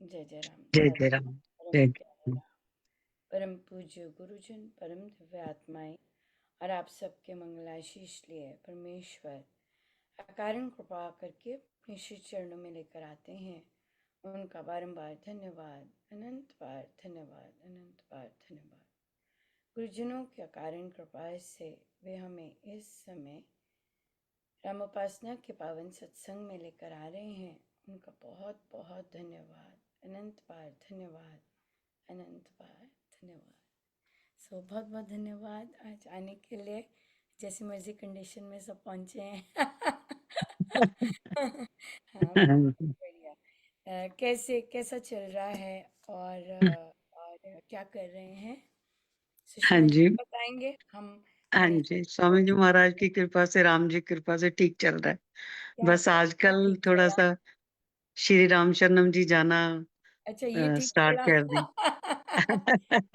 जय जय राम। जय राधे जय राम। राम। परम जय प्यारे जय। राम, परम पूज्य गुरुजन, परम दिव्य आत्माएं और आप सबके मंगलाशीष लिए परमेश्वर अकारण कृपा करके अपने श्री चरणों में लेकर आते हैं। उनका बारंबार धन्यवाद, अनंत बार धन्यवाद, अनंत बार धन्यवाद। गुरुजनों के अकारण कृपा से वे हमें इस समय राम उपासना के पावन सत्संग में लेकर आ रहे हैं। उनका बहुत बहुत धन्यवाद, अनंत बार धन्यवाद, अनंत बार धन्यवाद। सो बहुत बहुत धन्यवाद आज आने के लिए। जैसी मर्जी कंडीशन में सब पहुंचे हैं। हाँ, बढ़िया। कैसा चल रहा है और क्या कर रहे हैं? हाँ सुषमा जी जी। बताएंगे। हम हाँ गणेश जी, को स्वामी जी महाराज की कृपा से, राम जी की कृपा से ठीक चल रहा है। क्या बस क्या आजकल ठीक थोड़ा चला? सा श्री राम शरणम जी जाना अच्छा, ये ठीक स्टार्ट चला। कर दी।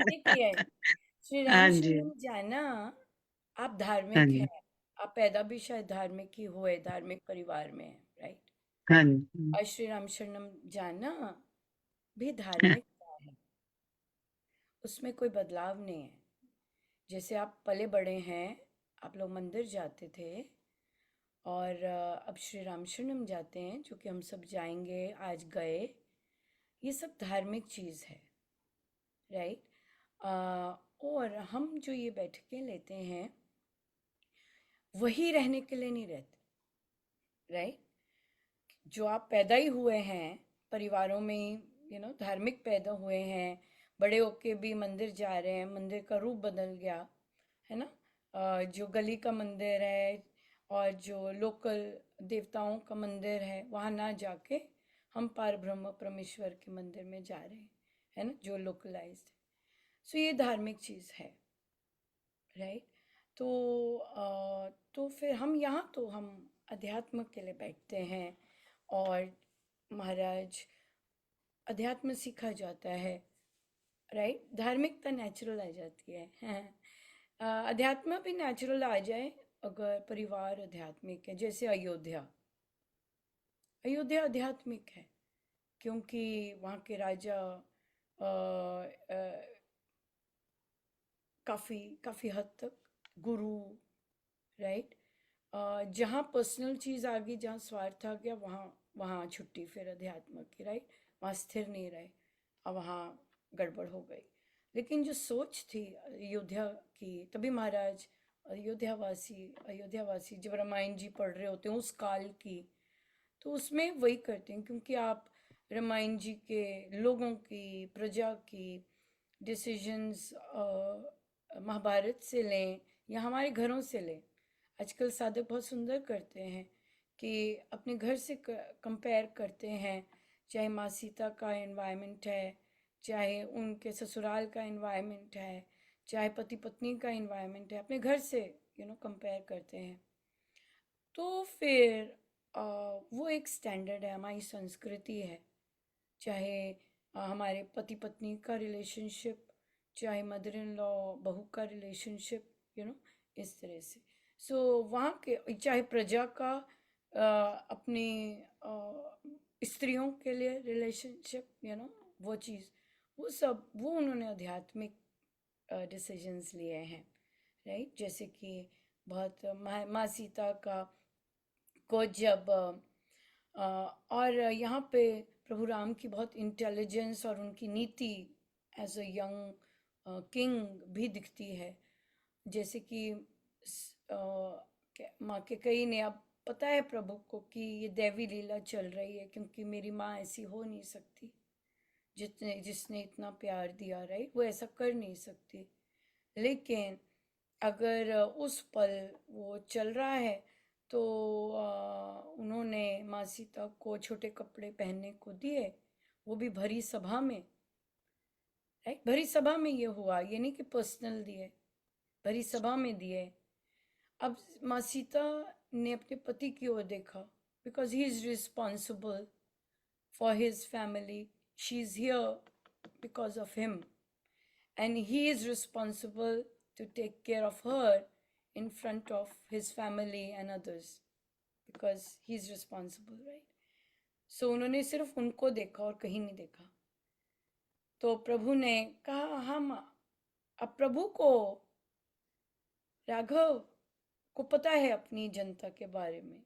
देखिए, श्री हाँ राम जी। शरण जाना, आप हाँ धार्मिक जी। हैं। आप पैदा भी शायद धार्मिक ही हुए, धार्मिक परिवार में, राइट? हाँ जी। और श्री राम शरणम जाना भी धार्मिक है। उसमें कोई बदलाव नहीं है। जैसे आप पले बड़े हैं, आप लोग मंदिर जाते थे और अब श्री राम शरणम जाते हैं, जो कि हम सब जाएंगे, आज गए। ये सब धार्मिक चीज़ है, राइट? और हम जो ये बैठकें लेते हैं, वही रहने के लिए नहीं रहते, राइट? जो आप पैदा ही हुए हैं परिवारों में ही, धार्मिक पैदा हुए हैं, बड़े होके भी मंदिर जा रहे हैं, मंदिर का रूप बदल गया है ना। जो गली का मंदिर है और जो लोकल देवताओं का मंदिर है, वहाँ ना जाके हम पार ब्रह्म परमेश्वर के मंदिर में जा रहे हैं, है ना, जो लोकलाइज्ड है। सो ये धार्मिक चीज़ है, राइट? तो फिर हम यहाँ तो हम अध्यात्म के लिए बैठते हैं और महाराज अध्यात्म सीखा जाता है, राइट? धार्मिकता नेचुरल आ जाती है, हाँ। अध्यात्म भी नेचुरल आ जाए अगर परिवार आध्यात्मिक है। जैसे अयोध्या, अयोध्या आध्यात्मिक है क्योंकि वहाँ के राजा काफ़ी काफ़ी हद तक गुरु, राइट? जहाँ पर्सनल चीज़ आ गई, जहाँ स्वार्थ आ गया, वहाँ वहाँ छुट्टी फिर अध्यात्म की, राइट? वहाँ स्थिर नहीं रहे और वहाँ गड़बड़ हो गई। लेकिन जो सोच थी अयोध्या की, तभी महाराज अयोध्यावासी जब रामायण जी पढ़ रहे होते हैं उस काल की, तो उसमें वही करते हैं, क्योंकि आप रामायण जी के लोगों की, प्रजा की डिसीजंस महाभारत से लें या हमारे घरों से लें। आजकल साधक बहुत सुंदर करते हैं कि अपने घर से कंपेयर करते हैं, चाहे माँ सीता का एनवायरनमेंट है, चाहे उनके ससुराल का एनवायरनमेंट है, चाहे पति पत्नी का एनवायरनमेंट है, अपने घर से कंपेयर करते हैं। तो फिर वो एक स्टैंडर्ड है, हमारी संस्कृति है। चाहे हमारे पति पत्नी का रिलेशनशिप, चाहे मदर इन लॉ बहू का रिलेशनशिप, इस तरह से। सो वहाँ के चाहे प्रजा का अपनी स्त्रियों के लिए रिलेशनशिप, वो चीज़, वो सब वो उन्होंने आध्यात्मिक डिसीजंस लिए हैं, राइट? जैसे कि बहुत माँ सीता का को जब और यहाँ पे प्रभु राम की बहुत इंटेलिजेंस और उनकी नीति एज अ यंग किंग भी दिखती है। जैसे कि माँ के कई ने अब पता है प्रभु को कि ये दैवी लीला चल रही है, क्योंकि मेरी माँ ऐसी हो नहीं सकती, जिसने इतना प्यार दिया, राइट? वो ऐसा कर नहीं सकती। लेकिन अगर उस पल वो चल रहा है तो उन्होंने माँ सीता को छोटे कपड़े पहनने को दिए, वो भी भरी सभा में, राइट? भरी सभा में ये हुआ, ये नहीं कि पर्सनल दिए, भरी सभा में दिए। अब माँ सीता ने अपने पति की ओर देखा, because he is responsible for his family, she is here because of him, and he is responsible to take care of her in front of his family and others, because he's responsible, right? सो उन्होंने सिर्फ उनको देखा और कहीं नहीं देखा। तो प्रभु ने कहा, हम अब प्रभु को, राघव को पता है अपनी जनता के बारे में,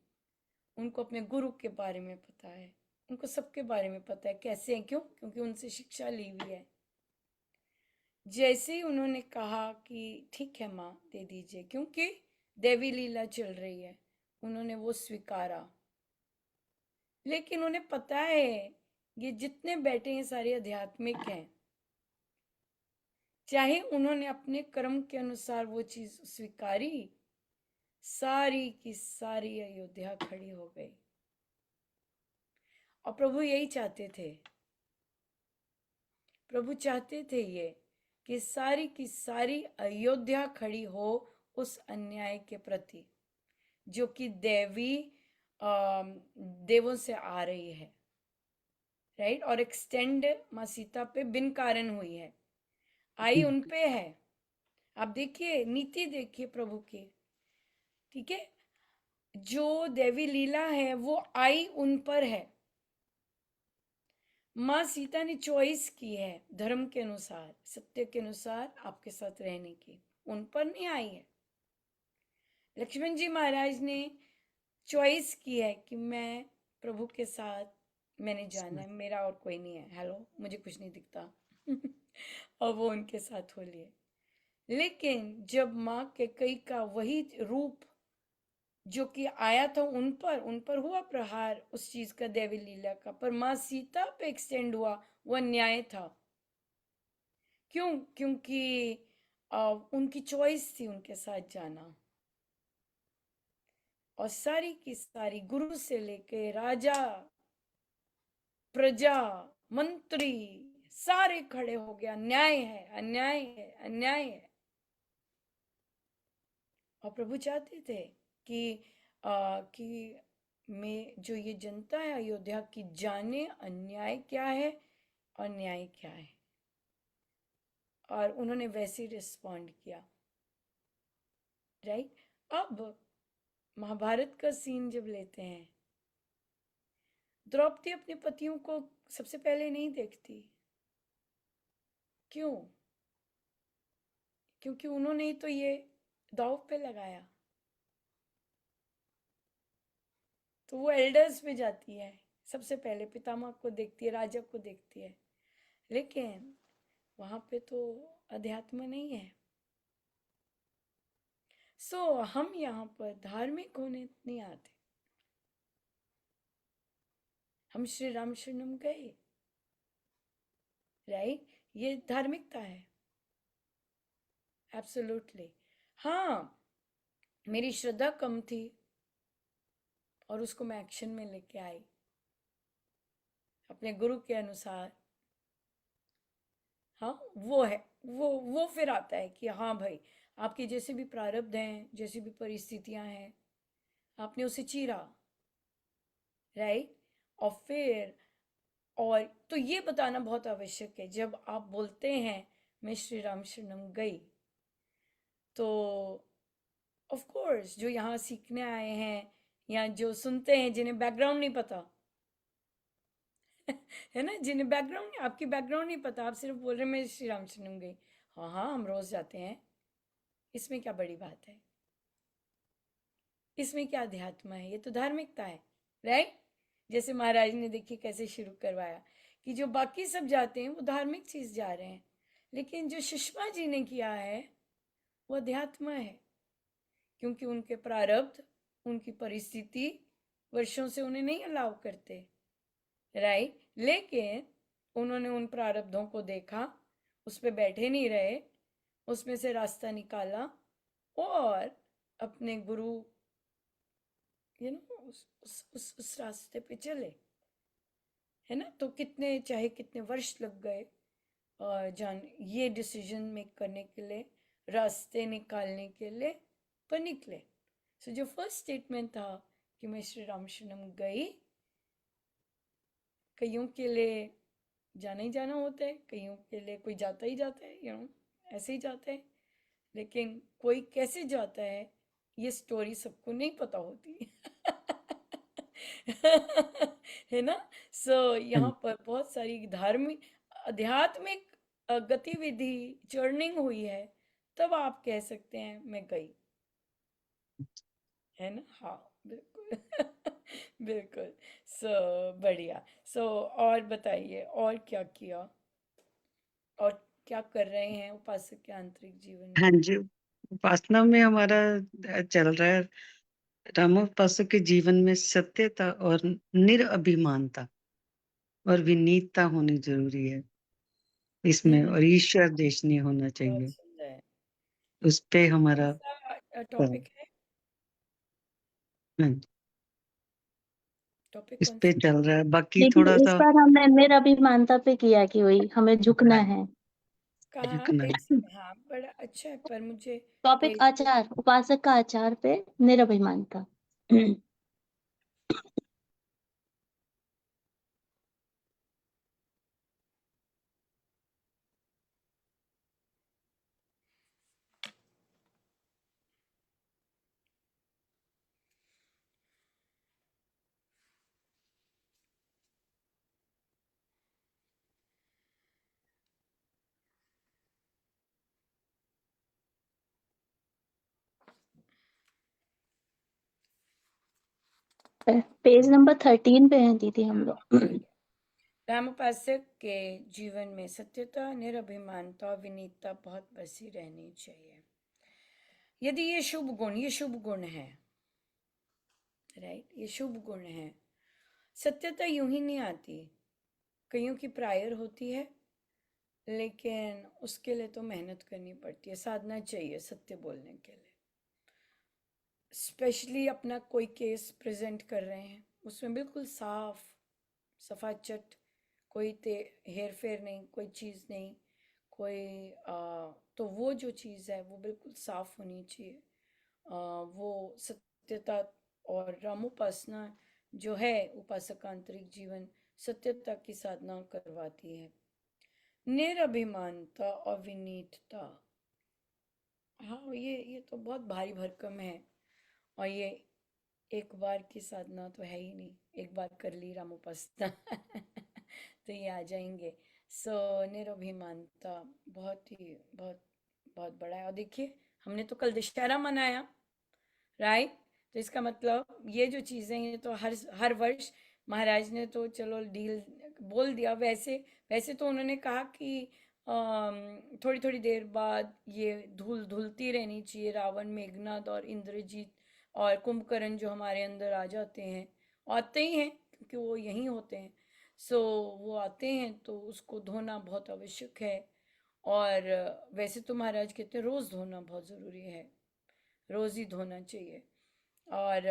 उनको अपने गुरु के बारे में पता है, उनको सबके बारे में पता है कैसे हैं, क्यों, क्योंकि उनसे शिक्षा ली हुई है। जैसे ही उन्होंने कहा कि ठीक है माँ दे दीजिए, क्योंकि देवी लीला चल रही है, उन्होंने वो स्वीकारा। लेकिन उन्हें पता है ये जितने बैठे हैं सारे आध्यात्मिक हैं, चाहे उन्होंने अपने कर्म के अनुसार वो चीज स्वीकारी, सारी की सारी अयोध्या खड़ी हो गई। और प्रभु यही चाहते थे, प्रभु चाहते थे ये कि सारी की सारी अयोध्या खड़ी हो उस अन्याय के प्रति जो कि देवों से आ रही है, राइट। और एक्सटेंड माँ सीता पे बिन कारण हुई है, आई उन पे है। आप देखिए, नीति देखिए प्रभु की, ठीक है। जो देवी लीला है वो आई उन पर है। माँ सीता ने चॉइस की है धर्म के अनुसार, सत्य के अनुसार आपके साथ रहने की, उन पर नहीं आई है। लक्ष्मण जी महाराज ने चॉइस की है कि मैं प्रभु के साथ, मैंने जाना है, मेरा और कोई नहीं है, हेलो मुझे कुछ नहीं दिखता और वो उनके साथ हो लिए। लेकिन जब माँ कैकेयी का वही रूप जो कि आया था उन पर हुआ प्रहार उस चीज का, देवी लीला का, पर माँ सीता पे एक्सटेंड हुआ, वो अन्याय था। क्यों? क्योंकि उनकी चॉइस थी उनके साथ जाना। और सारी की सारी, गुरु से लेके राजा, प्रजा, मंत्री, सारे खड़े हो गया, अन्याय है, अन्याय है, अन्याय है। और प्रभु चाहते थे कि मैं, जो ये जनता है अयोध्या की, जाने अन्याय क्या है और न्याय क्या है। और उन्होंने वैसे ही रिस्पॉन्ड किया, राइट। अब महाभारत का सीन जब लेते हैं, द्रौपदी अपने पतियों को सबसे पहले नहीं देखती। क्यों? क्योंकि उन्होंने ही तो ये दांव पे लगाया। तो वो एल्डर्स में जाती है, सबसे पहले पितामह को देखती है, राजा को देखती है। लेकिन वहां पे तो अध्यात्म नहीं है। सो हम यहाँ पर धार्मिक होने नहीं आते, हम श्री राम शरणम गए, राइट। ये धार्मिकता है, एब्सोल्युटली। हाँ, मेरी श्रद्धा कम थी और उसको मैं एक्शन में लेके आई अपने गुरु के अनुसार। हाँ, वो है, वो फिर आता है कि हाँ भाई, आपके जैसे भी प्रारब्ध हैं, जैसी भी परिस्थितियां हैं, आपने उसे चीरा, राइट। और फिर, और तो ये बताना बहुत आवश्यक है, जब आप बोलते हैं मैं श्री राम शरणम गई, तो ऑफ कोर्स जो यहाँ सीखने आए हैं या जो सुनते हैं, जिन्हें बैकग्राउंड नहीं पता है ना, जिन्हें बैकग्राउंड, आपकी बैकग्राउंड नहीं पता, आप सिर्फ बोल रहे हैं मैं श्री राम शरणम गई, हाँ हाँ हम रोज जाते हैं, इसमें क्या बड़ी बात है, इसमें क्या अध्यात्म है, ये तो धार्मिकता है, राइट। जैसे महाराज ने देखिए कैसे शुरू करवाया कि जो बाकी सब जाते हैं वो धार्मिक चीज जा रहे हैं, लेकिन जो सुषमा जी ने किया है वो अध्यात्म है, क्योंकि उनके प्रारब्ध, उनकी परिस्थिति वर्षों से उन्हें नहीं अलाउ करते, राइट। लेकिन उन्होंने उन प्रारब्धों को देखा, उस पर बैठे नहीं रहे, उसमें से रास्ता निकाला और अपने गुरु, उस रास्ते पे चले, है ना। तो कितने, चाहे कितने वर्ष लग गए जान ये डिसीजन मेक करने के लिए, रास्ते निकालने के लिए, पर निकले। सो जो फर्स्ट स्टेटमेंट था कि मैं श्री राम शरणम गई, कईयों के लिए जाना ही जाना होता है, कईयों के लिए कोई जाता ही जाता है, ऐसे ही जाता है। लेकिन कोई कैसे जाता है, ये स्टोरी सबको नहीं पता होती है ना? सो यहाँ पर बहुत सारी धार्मिक आध्यात्मिक गतिविधि चर्निंग हुई है, तब आप कह सकते हैं मैं गई, है ना? हाँ, बिल्कुल। बिल्कुल। सो बढ़िया। सो और बताइए और क्या किया और क्या कर रहे हैं उपासक के आंतरिक जीवन हाँ में? जी, उपासना में हमारा चल रहा है। रामोपासक के जीवन में सत्यता और निरअभिमानता और विनीतता होनी जरूरी है इसमें, हम्म, और ईश्वर देश नहीं होना बहुत चाहिए। सुंदर। उस पे कौन हमारा सा हाँ, टॉपिक है? टॉपिक इस कौन पे सा? चल रहा है, बाकी लेकिन थोड़ा इस सा बार हमने निरअभिमानता पे किया कि वही हमें झुकना हाँ, है। कहाँ झुकना एक है। हाँ, बड़ा अच्छा है पर मुझे टॉपिक पेज पे आचार, उपासक का आचार पे निरअभिमानता। पेज नंबर 13 पे हैं दीदी हम हाँ, लोग। ठीक है। रामोपासक के जीवन में सत्यता, निरभिमानता और विनीतता बहुत बसी रहनी चाहिए। यदि ये शुभ गुण है, राइट, ये शुभ गुण है। सत्यता यूं ही नहीं आती, कईयों की प्रायर होती है, लेकिन उसके लिए तो मेहनत करनी पड़ती है, साधना चाहिए सत्य बोलने के लिए। स्पेशली अपना कोई केस प्रेजेंट कर रहे हैं, उसमें बिल्कुल साफ सफाचट, कोई ते हेर फेर नहीं, कोई चीज़ नहीं, कोई तो वो जो चीज़ है वो बिल्कुल साफ होनी चाहिए। वो सत्यता और रामोपासना जो है, उपासक का आंतरिक जीवन सत्यता की साधना करवाती है। निरभिमानता और विनीतता, हाँ ये तो बहुत भारी भरकम है, और ये एक बार की साधना तो है ही नहीं, एक बार कर ली रामोपासना तो ये आ जाएंगे। सो निरभिमानता बहुत ही बहुत बहुत बड़ा है। और देखिए, हमने तो कल दशहरा मनाया, राइट? तो इसका मतलब ये जो चीज़ें हैं, ये तो हर वर्ष महाराज ने तो चलो डील बोल दिया। वैसे वैसे तो उन्होंने कहा कि थोड़ी थोड़ी देर बाद ये धूल धुलती रहनी चाहिए, रावण, मेघनाद और इंद्रजीत और कुंभकर्ण जो हमारे अंदर आ जाते हैं, आते ही हैं क्योंकि वो यहीं होते हैं। सो वो आते हैं तो उसको धोना बहुत आवश्यक है। और वैसे तो महाराज कहते हैं रोज़ धोना बहुत ज़रूरी है, रोज़ ही धोना चाहिए। और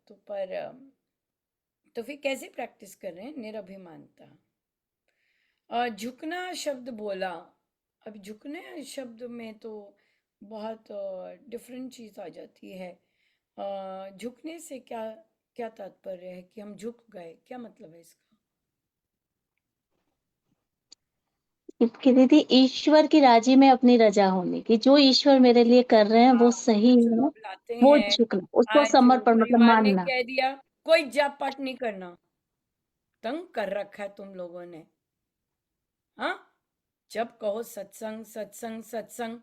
तो पर तो फिर कैसे प्रैक्टिस कर रहे हैं निरभिमानता? झुकना शब्द बोला, अब झुकने शब्द में तो बहुत डिफरेंट चीज़ आ जाती है। झुकने से क्या क्या तात्पर्य है कि हम झुक गए, क्या मतलब है इसका? कि दीदी ईश्वर की राजी में अपनी रजा होने की, जो ईश्वर मेरे लिए कर रहे हैं वो हाँ, सही चलो है, अब लाते वो हैं। झुकना, उसको आज समर्पण मतलब परिवार ने मानना। कह दिया कोई जाप पाट नहीं करना, तंग कर रखा है तुम लोगों ने। हाँ, जब कहो सत्संग सत्संग सत्संग,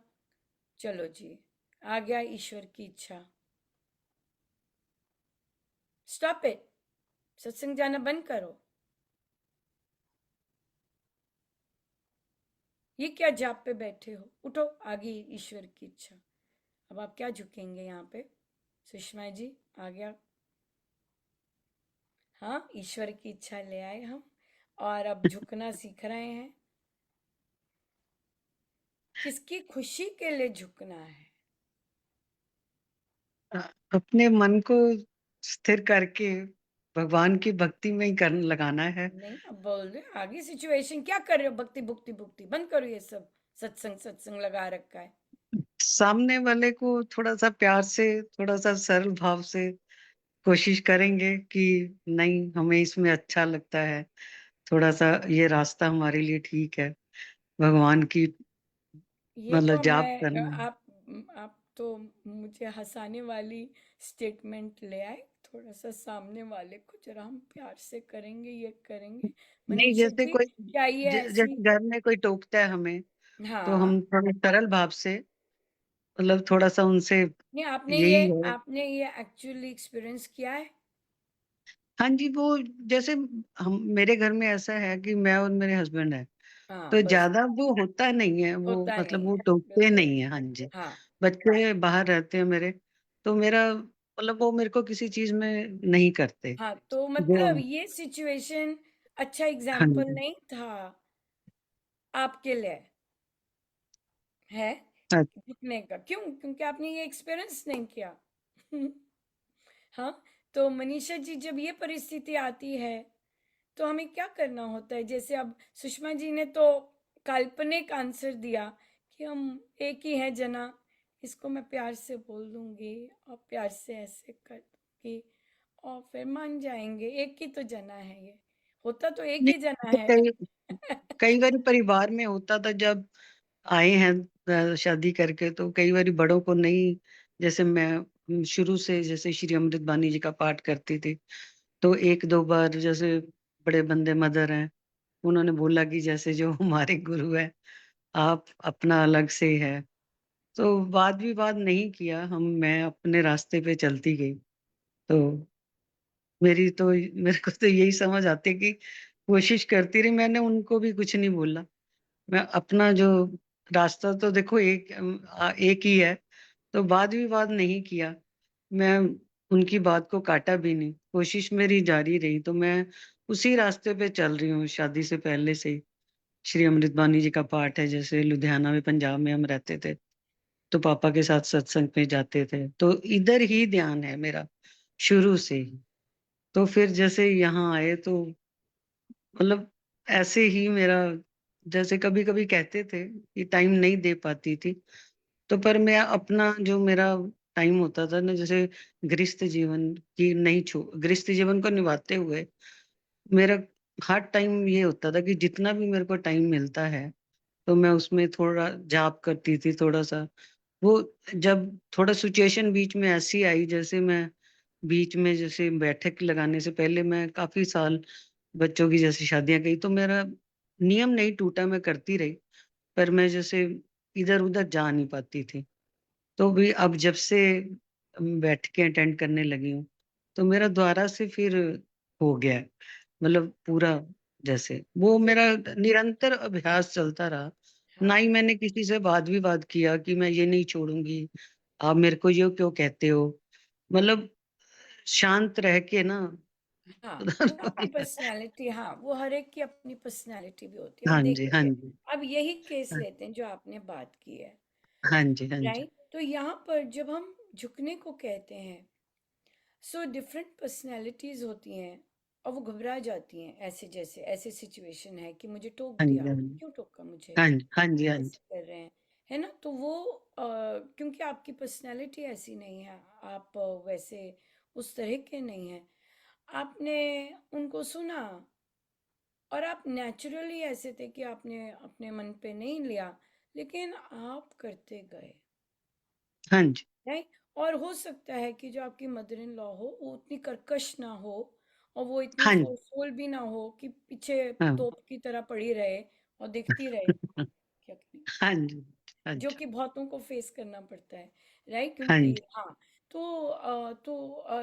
चलो जी, आ गया ईश्वर की इच्छा, स्टॉप इट, सत्संग जाना बंद करो। ये क्या जाप पे बैठे हो, उठो, आ गई ईश्वर की इच्छा। अब आप क्या झुकेंगे यहाँ पे? सुषमा जी, आ गया। हाँ, ईश्वर की इच्छा ले आए हम, और अब झुकना सीख रहे हैं। किसकी खुशी के लिए झुकना है? अपने मन को स्थिर करके भगवान की भक्ति में ही कर लगाना है। नहीं, अब बोल दे आगे सिचुएशन, क्या कर रहे हो? भक्ति भुक्ति भुक्ति बंद करो ये सब, सत्संग सत्संग लगा रखा है। सामने वाले को थोड़ा सा प्यार से, थोड़ा सा सरल भाव से कोशिश करेंगे कि नहीं, हमें इसमें अच्छा लगता है, थोड़ा सा ये रास्ता हमारे लिए ठीक है, भगवान की ये मतलब तो जाप मैं करना। आप तो मुझे हंसाने वाली स्टेटमेंट ले आए थोड़ा सा सामने वाले को जरा हम प्यार से करेंगे, ये करेंगे। नहीं, मनीषा जैसे जी, कोई क्या ये ऐसी? जैसे घर में कोई टोकता है हमें, तो हाँ, हम थोड़े सरल भाव से, मतलब थोड़ा सा उनसे, नहीं यही है। आपने ये एक्चुअली एक्सपीरियंस किया है? हाँ जी, वो जैसे हम, मेरे घर में ऐसा है कि मैं और मेरे हस्बैंड है, हाँ, तो बस ज्यादा वो होता नहीं है, वो होता मतलब नहीं वो है, टोकते बिल्कुल। नहीं है। हाँ जी, हाँ, बच्चे बाहर रहते हैं मेरे, तो मेरा मतलब वो मेरे को किसी चीज में नहीं करते हाँ, तो जो। मतलब ये सिचुएशन अच्छा हाँ एग्जाम्पल जी। नहीं था आपके लिए, है हाँ झुकने का? क्यों? क्योंकि आपने ये एक्सपीरियंस नहीं किया। हाँ, तो मनीषा जी, जब ये परिस्थिति आती है तो हमें क्या करना होता है? जैसे अब सुषमा जी ने तो काल्पनिक आंसर दिया कि हम एक ही है जना, इसको मैं प्यार से बोल दूंगी और प्यार से ऐसे कर दूंगी और फिर मान जाएंगे, एक ही तो जना है, ये होता तो एक नहीं, ही जना तो है। कई कई बार परिवार में होता था, जब आए हैं शादी करके, तो कई बार बड़ों को नहीं, जैसे मैं शुरू से जैसे श्री अमृत बानी जी का पाठ करती थी, तो एक दो बार जैसे बड़े बंदे मदर हैं, उन्होंने बोला कि जैसे जो हमारे गुरु है, आप अपना अलग से है, तो वाद विवाद नहीं किया हम, मैं अपने रास्ते पे चलती गई। तो मेरे को तो यही समझ आती है कि कोशिश करती रही, मैंने उनको भी कुछ नहीं बोला। मैं अपना जो रास्ता, तो देखो एक ही है, तो वाद विवाद नहीं किया। मैं उनकी बात को काटा भी नहीं, कोशिश मेरी जारी रही, तो मैं उसी रास्ते पे चल रही हूँ शादी से पहले से ही। श्री अमृत बानी जी का पाठ है, जैसे लुधियाना में, पंजाब में हम रहते थे, तो पापा के साथ सत्संग में जाते थे, तो इधर ही ध्यान है मेरा शुरू से ही। तो फिर जैसे यहाँ आए, तो मतलब ऐसे ही मेरा, जैसे कभी-कभी कहते थे कि टाइम नहीं दे पाती थी, तो पर मैं अपना जो मेरा टाइम होता था ना, जैसे गृहस्थ जीवन को निभाते हुए मेरा हर टाइम ये होता था कि जितना भी मेरे को टाइम मिलता है, तो मैं उसमें थोड़ा जाप करती थी, थोड़ा-सा। वो जब थोड़ा सिचुएशन बीच में ऐसी आई, जैसे मैं बीच में जैसे बैठक लगाने से पहले मैं काफ़ी साल बच्चों की जैसे शादियाँ की, तो मेरा नियम नहीं टूटा, मैं करती रही, पर मैं जैसे इधर-उधर जा नहीं पाती थी। तो भी अब जब से बैठकें अटेंड करने लगी हूँ, तो मेरा दोबारा से फिर हो गया है। मतलब पूरा, जैसे वो बिल- मेरा निरंतर अभ्यास चलता रहा। ना हाँ, ही मैंने किसी से वाद-विवाद किया कि मैं ये नहीं छोड़ूँगी, आप मेरे को ये क्यों कहते हो? मतलब शांत रह के ना। हाँ, वो आपकी पर्सनैलिटी, हाँ, वो हर एक की अपनी पर्सनैलिटी भी होती है। अब हाँ जी, हाँ देखिए, जी। अब यही केस हाँ, लेते हैं जो आपने बात की है, हाँ जी, हाँ जी। राइट? तो यहाँ पर जब हम झुकने को कहते हैं, सो डिफरेंट पर्सनैलिटीज होती हैं और वो घबरा जाती हैं, ऐसे जैसे ऐसे सिचुएशन है कि मुझे टोक हाँ जी, दिया, हाँ जी। क्यों टोका मुझे, हाँ जी, हाँ जी, हाँ ऐसे जी। कर रहे हैं, है ना? तो वो क्योंकि आपकी पर्सनैलिटी ऐसी नहीं है, आप वैसे उस तरह के नहीं हैं, आपने उनको सुना और आप नेचुरली ऐसे थे कि आपने अपने मन पे नहीं लिया, लेकिन आप करते गए, हाँ जी। राइट? और हो सकता है कि जो आपकी मदर इन लॉ हो वो उतनी कर्कश ना हो और वो इतनी हाँ जी। फोर्सफुल भी ना हो कि पीछे हाँ। तोप की तरह पड़ी रहे और देखती रहे, क्या करें, हाँ जी, हाँ जो जी। कि बहुतों को फेस करना पड़ता है, राइट? हाँ क्योंकि जी। हाँ,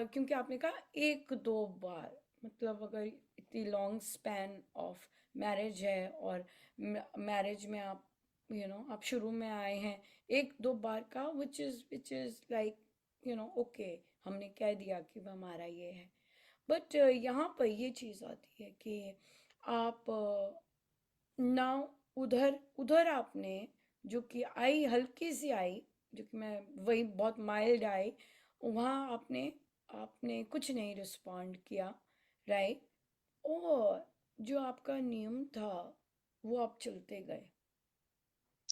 क्योंकि आपने कहा एक दो बार, मतलब अगर इतनी लॉन्ग स्पैन ऑफ मैरिज है और मैरिज में आप आप शुरू में आए हैं, एक दो बार का, विच इज लाइक ओके, हमने कह दिया कि वो हमारा ये है। बट यहाँ पर ये चीज़ आती है कि आप ना, उधर उधर आपने, जो कि आई हल्की सी आई, जो कि मैं वही बहुत माइल्ड आई, वहाँ आपने आपने कुछ नहीं रिस्पॉन्ड किया, राइट? और जो आपका नियम था वो आप चलते गए,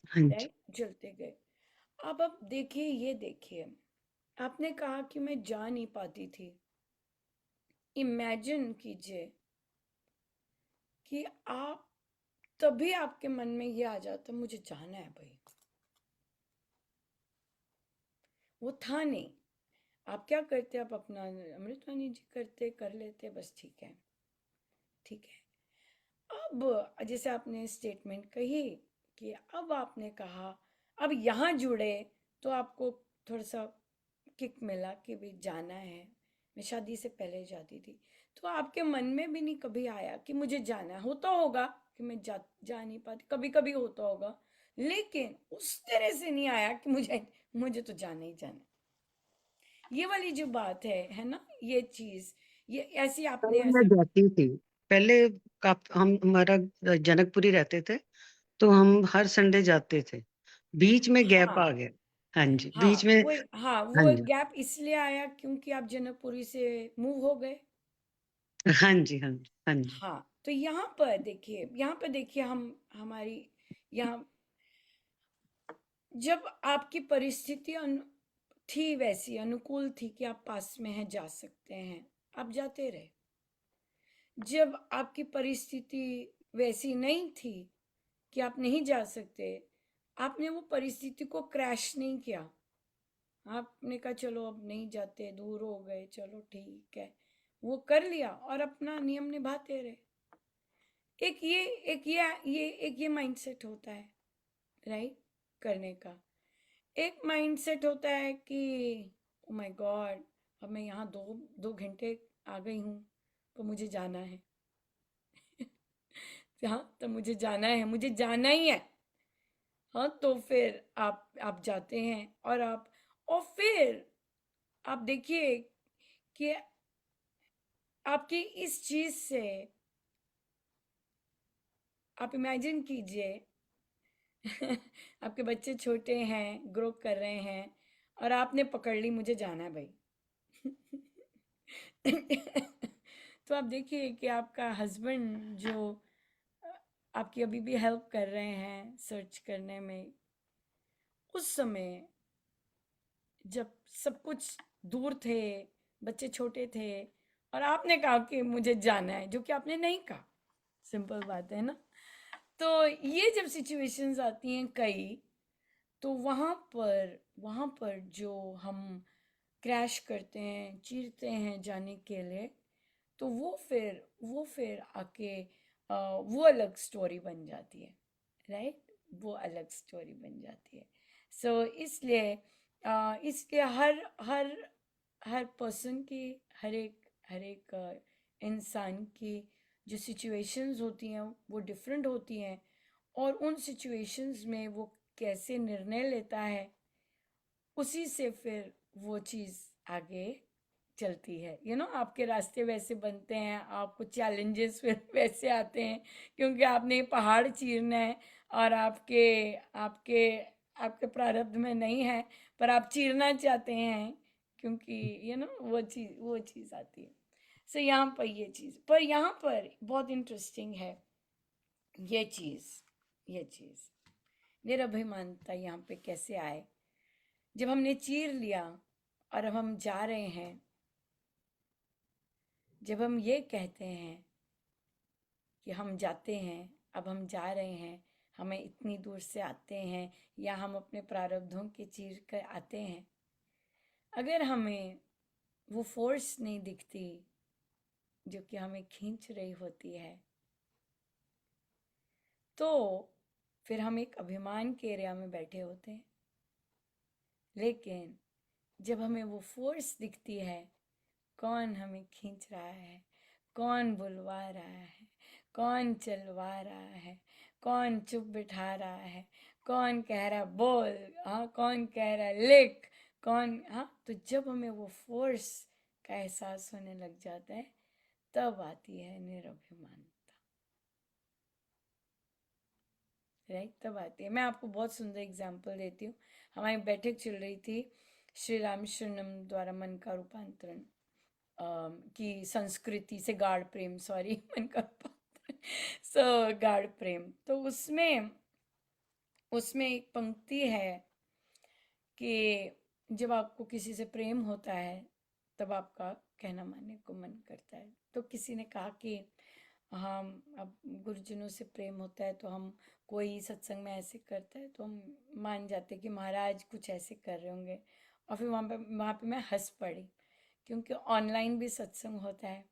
हाँ जी। राइट? चलते गए। अब देखिए, ये देखिए, आपने कहा कि मैं जा नहीं पाती थी। इमेजिन कीजिए कि आप, तभी आपके मन में ये आ जाता मुझे जाना है भाई, वो था नहीं, आप क्या करते, आप अपना अमृतवाणी जी करते, कर लेते, बस ठीक है, ठीक है। अब जैसे आपने स्टेटमेंट कही कि अब आपने कहा, अब यहाँ जुड़े तो आपको थोड़ा सा किक मिला कि भाई जाना है। मैं शादी से पहले जाती थी, तो आपके मन में भी नहीं कभी आया कि मुझे जाना है? होता होगा कि मैं जा नहीं पाती, कभी कभी होता होगा, लेकिन उस तरह से नहीं आया कि मुझे मुझे तो जाना ही जाना है। ये वाली जो बात है ना, ये चीज, ये ऐसी आपने पहले मैं ऐसे। जाती थी। पहले हम हमारा जनकपुरी रहते थे, तो हम हर संडे जाते थे। बीच में गैप हाँ आ गया। हाँ जी, बीच हाँ, में। वो, हाँ हाँ वो जी, गैप इसलिए आया क्योंकि आप जनकपुरी से मूव हो गए। हाँ जी, हाँ जी, हाँ जी। हाँ, तो यहाँ पर देखिए, यहाँ पर देखिए, हम हमारी यहाँ, जब आपकी परिस्थिति थी वैसी, अनुकूल थी कि आप पास में हैं, जा सकते हैं, आप जाते रहे। जब आपकी परिस्थिति वैसी नहीं थी कि आप नहीं जा सकते, आपने वो परिस्थिति को क्रैश नहीं किया। आपने कहा चलो अब नहीं जाते, दूर हो गए, चलो ठीक है, वो कर लिया और अपना नियम निभाते रहे। एक ये एक ये माइंडसेट होता है, राइट, करने का। एक माइंडसेट होता है कि ओ माय गॉड, अब मैं यहाँ दो दो घंटे आ गई हूँ, तो मुझे जाना है। हाँ, तो मुझे जाना है, मुझे जाना ही है। हाँ, तो फिर आप जाते हैं, और फिर आप देखिए कि आपकी इस चीज से, आप इमेजिन कीजिए, आपके बच्चे छोटे हैं, ग्रो कर रहे हैं, और आपने पकड़ ली मुझे जाना है भाई। तो आप देखिए कि आपका हस्बैंड जो आपकी अभी भी हेल्प कर रहे हैं सर्च करने में, उस समय जब सब कुछ दूर थे, बच्चे छोटे थे, और आपने कहा कि मुझे जाना है, जो कि आपने नहीं कहा, सिंपल बात है ना। तो ये जब सिचुएशंस आती हैं कई, तो वहाँ पर जो हम क्रैश करते हैं, चीरते हैं जाने के लिए, तो वो फिर आके वो अलग स्टोरी बन जाती है, राइट, वो अलग स्टोरी बन जाती है। सो इसलिए हर हर हर पर्सन की, हर एक इंसान की जो सिचुएशंस होती हैं वो डिफरेंट होती हैं, और उन सिचुएशंस में वो कैसे निर्णय लेता है, उसी से फिर वो चीज़ आगे चलती है। आपके रास्ते वैसे बनते हैं, आपको चैलेंजेस फिर वैसे आते हैं, क्योंकि आपने पहाड़ चीरना है, और आपके आपके आपके प्रारब्ध में नहीं है, पर आप चीरना चाहते हैं, क्योंकि वो चीज़ आती है। सो यहाँ पर ये चीज़, पर यहाँ पर बहुत इंटरेस्टिंग है ये चीज़ निरभिमानता यहाँ पे कैसे आए। जब हमने चीर लिया और अब हम जा रहे हैं, जब हम ये कहते हैं कि हम जाते हैं, अब हम जा रहे हैं, हमें इतनी दूर से आते हैं, या हम अपने प्रारब्धों के चीर कर आते हैं, अगर हमें वो फोर्स नहीं दिखती जो कि हमें खींच रही होती है, तो फिर हम एक अभिमान के एरिया में बैठे होते हैं। लेकिन जब हमें वो फोर्स दिखती है, कौन हमें खींच रहा है, कौन बुलवा रहा है, कौन चलवा रहा है, कौन चुप बिठा रहा है, कौन कह रहा है बोल, हाँ, कौन कह रहा है लिख, कौन, हाँ, तो जब हमें वो फोर्स का एहसास होने लग जाता है, तब आती है निरभिमानता, राइट, तब आती है। मैं आपको बहुत सुंदर एग्जाम्पल देती हूँ। हमारी बैठक चल रही थी श्री रामशरणम द्वारा मन का रूपांतरण की संस्कृति से गाढ़ प्रेम, सॉरी, मन का रूपांतरण, गाढ़ प्रेम। तो उसमें उसमें एक पंक्ति है कि जब आपको किसी से प्रेम होता है, तब आपका कहना मानने को मन करता है। तो किसी ने कहा कि हम, अब गुरुजनों से प्रेम होता है, तो हम, कोई सत्संग में ऐसे करता है तो हम मान जाते हैं कि महाराज कुछ ऐसे कर रहे होंगे, और फिर वहाँ पे मैं हंस पड़ी, क्योंकि ऑनलाइन भी सत्संग होता है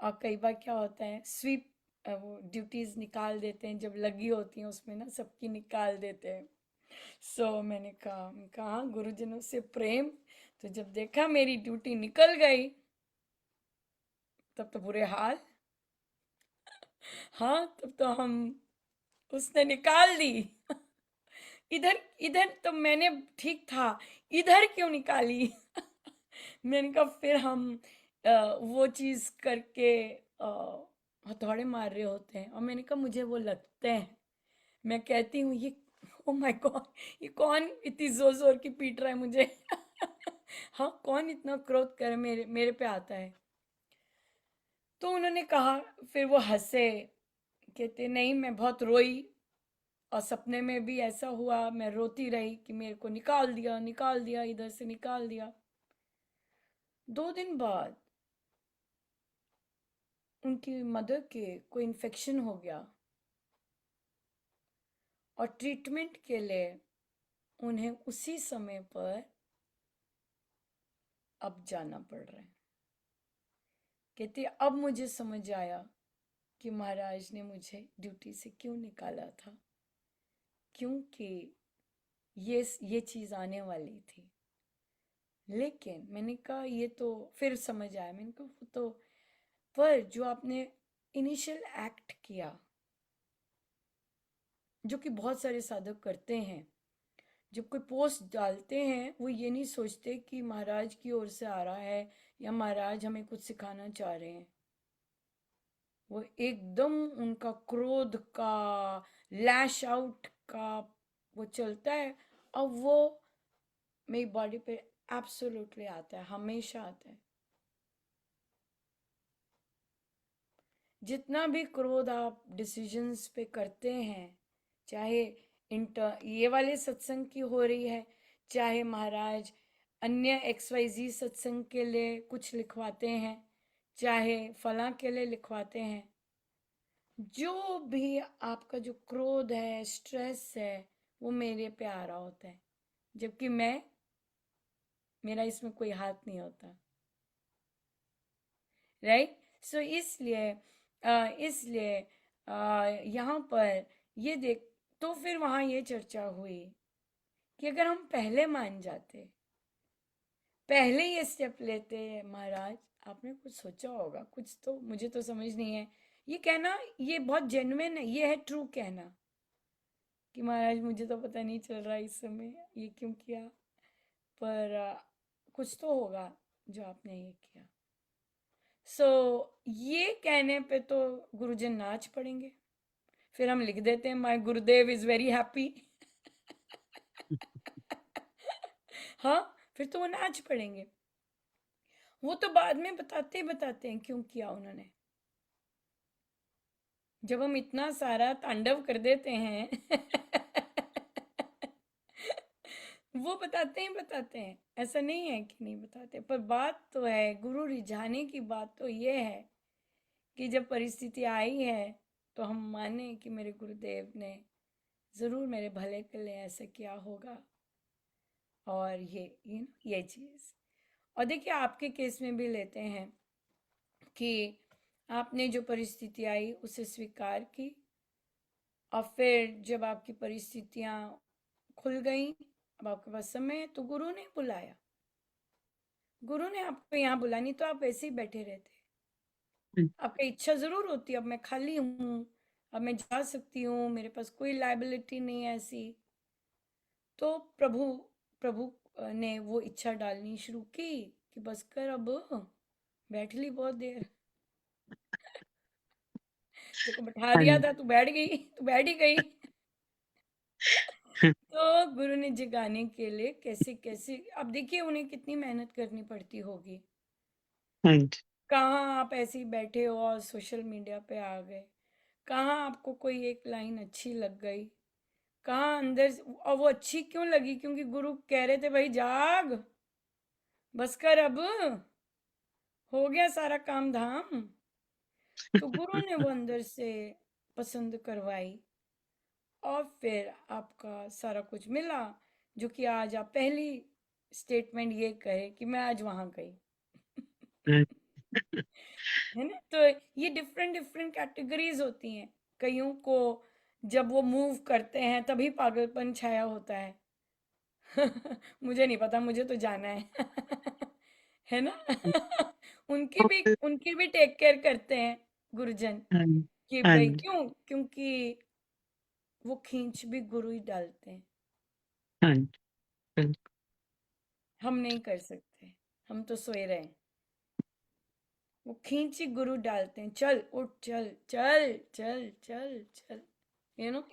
और कई बार क्या होता है, स्वीप वो ड्यूटीज निकाल देते हैं, जब लगी होती हैं उसमें ना सबकी निकाल देते हैं। मैंने कहा गुरुजनों से प्रेम। तो जब देखा मेरी ड्यूटी निकल गई, तब तो बुरे हाल। हाँ, तब तो हम उसने निकाल दी। इधर इधर तो मैंने ठीक था, इधर क्यों निकाली? मैंने कहा फिर हम वो चीज करके हथौड़े मार रहे होते हैं, और मैंने कहा मुझे वो लगते हैं। मैं कहती हूँ ये, ओ माय गॉड, ये कौन इतनी जोर जोर की पीट रहा है मुझे? हाँ, कौन इतना क्रोध कर मेरे मेरे पे आता है? तो उन्होंने कहा, फिर वो हंसे, कहते नहीं मैं बहुत रोई, और सपने में भी ऐसा हुआ, मैं रोती रही कि मेरे को निकाल दिया, इधर से निकाल दिया। 2 दिन बाद उनकी मदर के कोई इन्फेक्शन हो गया, और ट्रीटमेंट के लिए उन्हें उसी समय पर अब जाना पड़ रहा है। कहती अब मुझे समझ आया कि महाराज ने मुझे ड्यूटी से क्यों निकाला था, क्योंकि ये चीज आने वाली थी। लेकिन मैंने कहा ये तो फिर समझ आया, मैंने कहा वो तो, पर जो आपने इनिशियल एक्ट किया, जो कि बहुत सारे साधक करते हैं, जब कोई पोस्ट डालते हैं वो ये नहीं सोचते कि महाराज की ओर से आ रहा है या महाराज हमें कुछ सिखाना चाह रहे हैं। वो एकदम उनका क्रोध का, लैश आउट का वो चलता है, और वो मेरी बॉडी पे एब्सोल्युटली आता है, हमेशा आता है। जितना भी क्रोध आप डिसीजंस पे करते हैं, चाहे ये वाले सत्संग की हो रही है, चाहे महाराज अन्य XYZ सत्संग के लिए कुछ लिखवाते हैं, चाहे फलां के लिए लिखवाते हैं, जो भी आपका जो क्रोध है, स्ट्रेस है, वो मेरे पे आ रहा होता है, जबकि मेरा इसमें कोई हाथ नहीं होता, राइट? सो इसलिए यहाँ पर ये देख, तो फिर वहाँ ये चर्चा हुई कि अगर हम पहले मान जाते, पहले ये स्टेप लेते, महाराज आपने कुछ सोचा होगा, कुछ तो मुझे तो समझ नहीं है, ये कहना ये बहुत जेन्युइन है, ये है ट्रू कहना कि महाराज मुझे तो पता नहीं चल रहा इस समय ये क्यों किया, पर कुछ तो होगा जो आपने ये किया। ये कहने पे तो गुरुजन नाच पड़ेंगे, फिर हम लिख देते हैं my Gurudev is very happy. हाँ, फिर तो वो नाच पड़ेंगे। वो तो बाद में बताते हैं क्यों किया उन्होंने। जब हम इतना सारा तांडव कर देते हैं वो बताते हैं, ऐसा नहीं है कि नहीं बताते, पर बात तो है, गुरु रिझाने की बात तो ये है कि जब परिस्थिति आई है तो हम माने कि मेरे गुरुदेव ने जरूर मेरे भले के लिए ऐसा किया होगा, और ये चीज। और देखिए आपके केस में भी लेते हैं कि आपने जो परिस्थिति आई उसे स्वीकार की, और फिर जब आपकी परिस्थितियां खुल गई, अब आपके पास समय है, तो गुरु ने बुलाया, गुरु ने आपको यहाँ बुलाया, नहीं तो आप ऐसे ही बैठे रहते। आपकी इच्छा जरूर होती, अब मैं खाली हूँ, अब मैं जा सकती हूँ, मेरे पास कोई लाइबिलिटी नहीं है ऐसी, तो प्रभु प्रभु ने वो इच्छा डालनी शुरू की कि बस कर, अब बैठ ली बहुत देर, तेरे को बैठा हाँ दिया जी। था, तू बैठ गई, तू बैठ ही गई। तो गुरु ने जगाने के लिए कैसे कैसे, अब देखिए उन्हें कितनी मेहनत करनी पड़ती होगी। हाँ जी। कहाँ आप ऐसे ही बैठे हो और सोशल मीडिया पे आ गए, कहाँ आपको कोई एक लाइन अच्छी लग गई, कहाँ अंदर और वो अच्छी क्यों लगी, क्योंकि गुरु कह रहे थे भाई जाग, बस कर, अब हो गया सारा काम धाम। तो गुरु ने वो अंदर से पसंद करवाई, और फिर आपका सारा कुछ मिला, जो कि आज आप पहली स्टेटमेंट ये करे कि मैं आज वहां गई, हाँ, है ना। तो ये डिफरेंट डिफरेंट कैटेगरीज होती हैं। कईयों को जब वो मूव करते हैं तभी पागलपन छाया होता है। मुझे नहीं पता, मुझे तो जाना है। है ना। उनकी भी हाँ, उनकी भी टेक केयर करते हैं गुरुजन, हाँ, कि हाँ, भाई क्यों, क्योंकि वो खींच भी गुरु ही डालते हैं। हाँ, बिल्कुल। हम नहीं कर सकते, हम तो सोए रहे हैं। वो खींच ही गुरु डालते हैं, चल उठ, चल चल चल चल चल,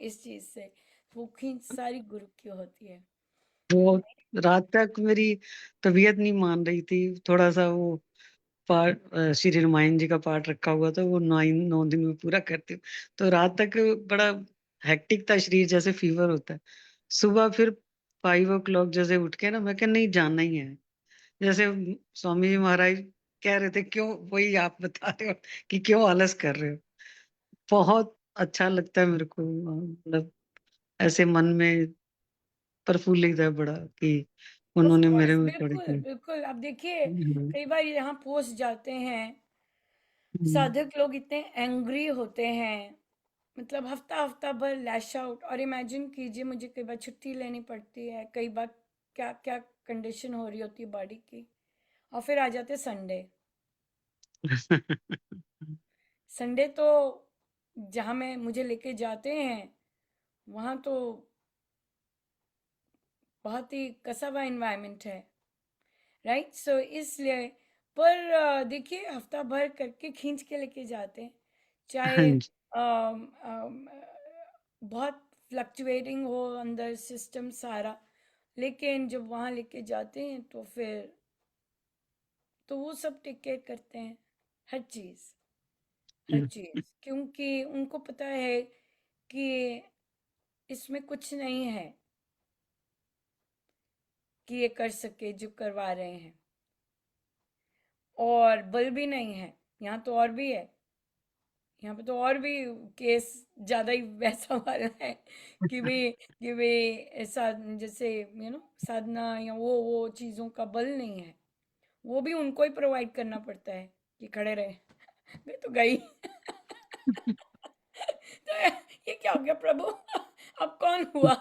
इस चीज से वो खींच सारी गुरु की होती है। वो रात तक मेरी तबीयत नहीं मान रही थी, थोड़ा सा वो पाठ श्री रामायण जी का पाठ रखा हुआ था, वो 9 दिन में पूरा करती हूँ। तो रात तक बड़ा हेक्टिक था शरीर, जैसे फीवर होता है। सुबह फिर 5 o'clock जैसे उठ के ना, मैं क्या नहीं जाना ही है। जैसे स्वामी जी महाराज कह रहे थे, क्यों, वही आप बता रहे हो कि क्यों आलस कर रहे हो। बहुत अच्छा लगता है मेरे को, मतलब ऐसे मन में प्रफुल्लित है बड़ा कि ऑफ उन्होंने मेरे कोर्स, में थोड़ी बिल्कुल सी। बिल्कुल। आप देखिए, हम्म, कई बार यहाँ पोस्ट जाते हैं, हम्म, साधक लोग इतने एंग्री होते हैं, मतलब हफ्ता हफ्ता भर लैश आउट। और इमेजिन कीजिए, मुझे कई बार छुट्टी लेनी पड़ती है, कई बार क्या क्या कंडीशन हो रही होती है बॉडी की, और फिर आ जाते संडे। संडे तो जहाँ मैं मुझे लेके जाते हैं, वहाँ तो बहुत ही कसा हुआ इन्वायरमेंट है, राइट। सो इसलिए, पर देखिए, हफ्ता भर करके खींच के लेके जाते हैं, हाँ चाहे जी। बहुत फ्लक्चुएटिंग हो अंदर सिस्टम सारा, लेकिन जब वहाँ लेके जाते हैं तो फिर तो वो सब टेक केयर करते हैं, हर चीज़, हर चीज़, क्योंकि उनको पता है कि इसमें कुछ नहीं है कि ये कर सके जो करवा रहे हैं, और बल भी नहीं है। यहाँ तो और भी है, यहाँ पे तो और भी केस ज्यादा ही वैसा वाला है कि वे ऐसा, जैसे साधना या वो चीजों का बल नहीं है, वो भी उनको ही प्रोवाइड करना पड़ता है कि खड़े रहे। मैं तो गई। तो ये क्या हो गया प्रभु, अब कौन हुआ।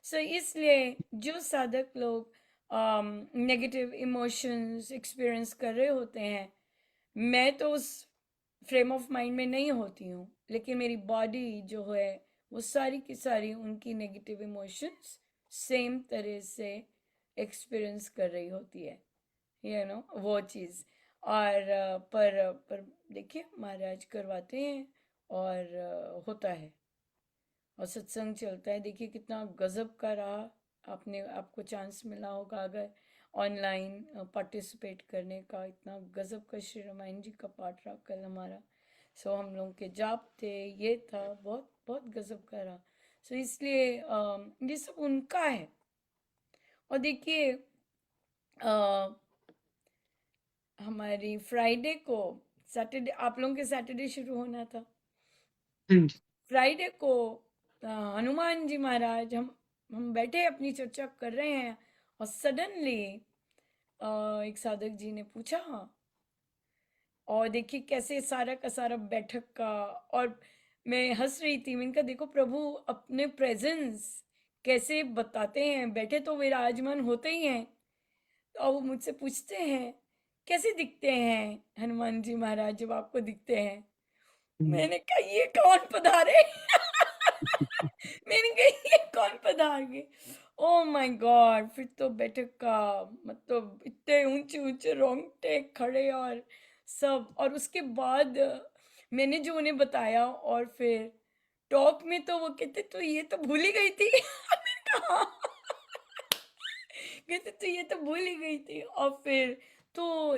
सो इसलिए जो साधक लोग नेगेटिव इमोशंस एक्सपीरियंस कर रहे होते हैं, मैं तो उस फ्रेम ऑफ माइंड में नहीं होती हूँ, लेकिन मेरी बॉडी जो है वो सारी की सारी उनकी नेगेटिव इमोशंस सेम तरह से एक्सपीरियंस कर रही होती है, वो चीज़। और पर देखिए, महाराज करवाते हैं, और होता है, और सत्संग चलता है। देखिए कितना गजब का रहा। आपको चांस मिला होगा अगर ऑनलाइन पार्टिसिपेट करने का, इतना गजब का श्री रामायण जी का पाठ रहा कल हमारा। सो हम लोग के जाप थे, ये था, बहुत बहुत गजब का रहा। सो इसलिए ये सब उनका है। और देखिए, हमारी फ्राइडे को, सैटरडे आप लोगों के सैटरडे शुरू होना था, हाँ जी। फ्राइडे को हनुमान जी महाराज, हम बैठे अपनी चर्चा कर रहे हैं, और सडनली एक साधक जी ने पूछा, और देखिए कैसे सारा का सारा बैठक का, और मैं हंस रही थी। मैंने कहा देखो प्रभु अपने प्रेजेंस कैसे बताते हैं, बैठे तो विराजमान होते ही हैं। और वो मुझसे पूछते हैं, कैसे दिखते हैं हनुमान जी महाराज जब आपको दिखते हैं। हम्म, मैंने कहा ये कौन पधारे। मैंने कहा ये कौन पधार गए। ओ माय गॉड, फिर तो बैठक का मतलब इतने ऊंचे ऊंचे रोंगटे खड़े, और सब। और उसके बाद मैंने जो उन्हें बताया, और फिर टॉक में तो वो कहते तो ये तो भूल ही गई थी। मैंने कहा "हाँ।" कहते तो ये तो भूल ही गई थी। और फिर तो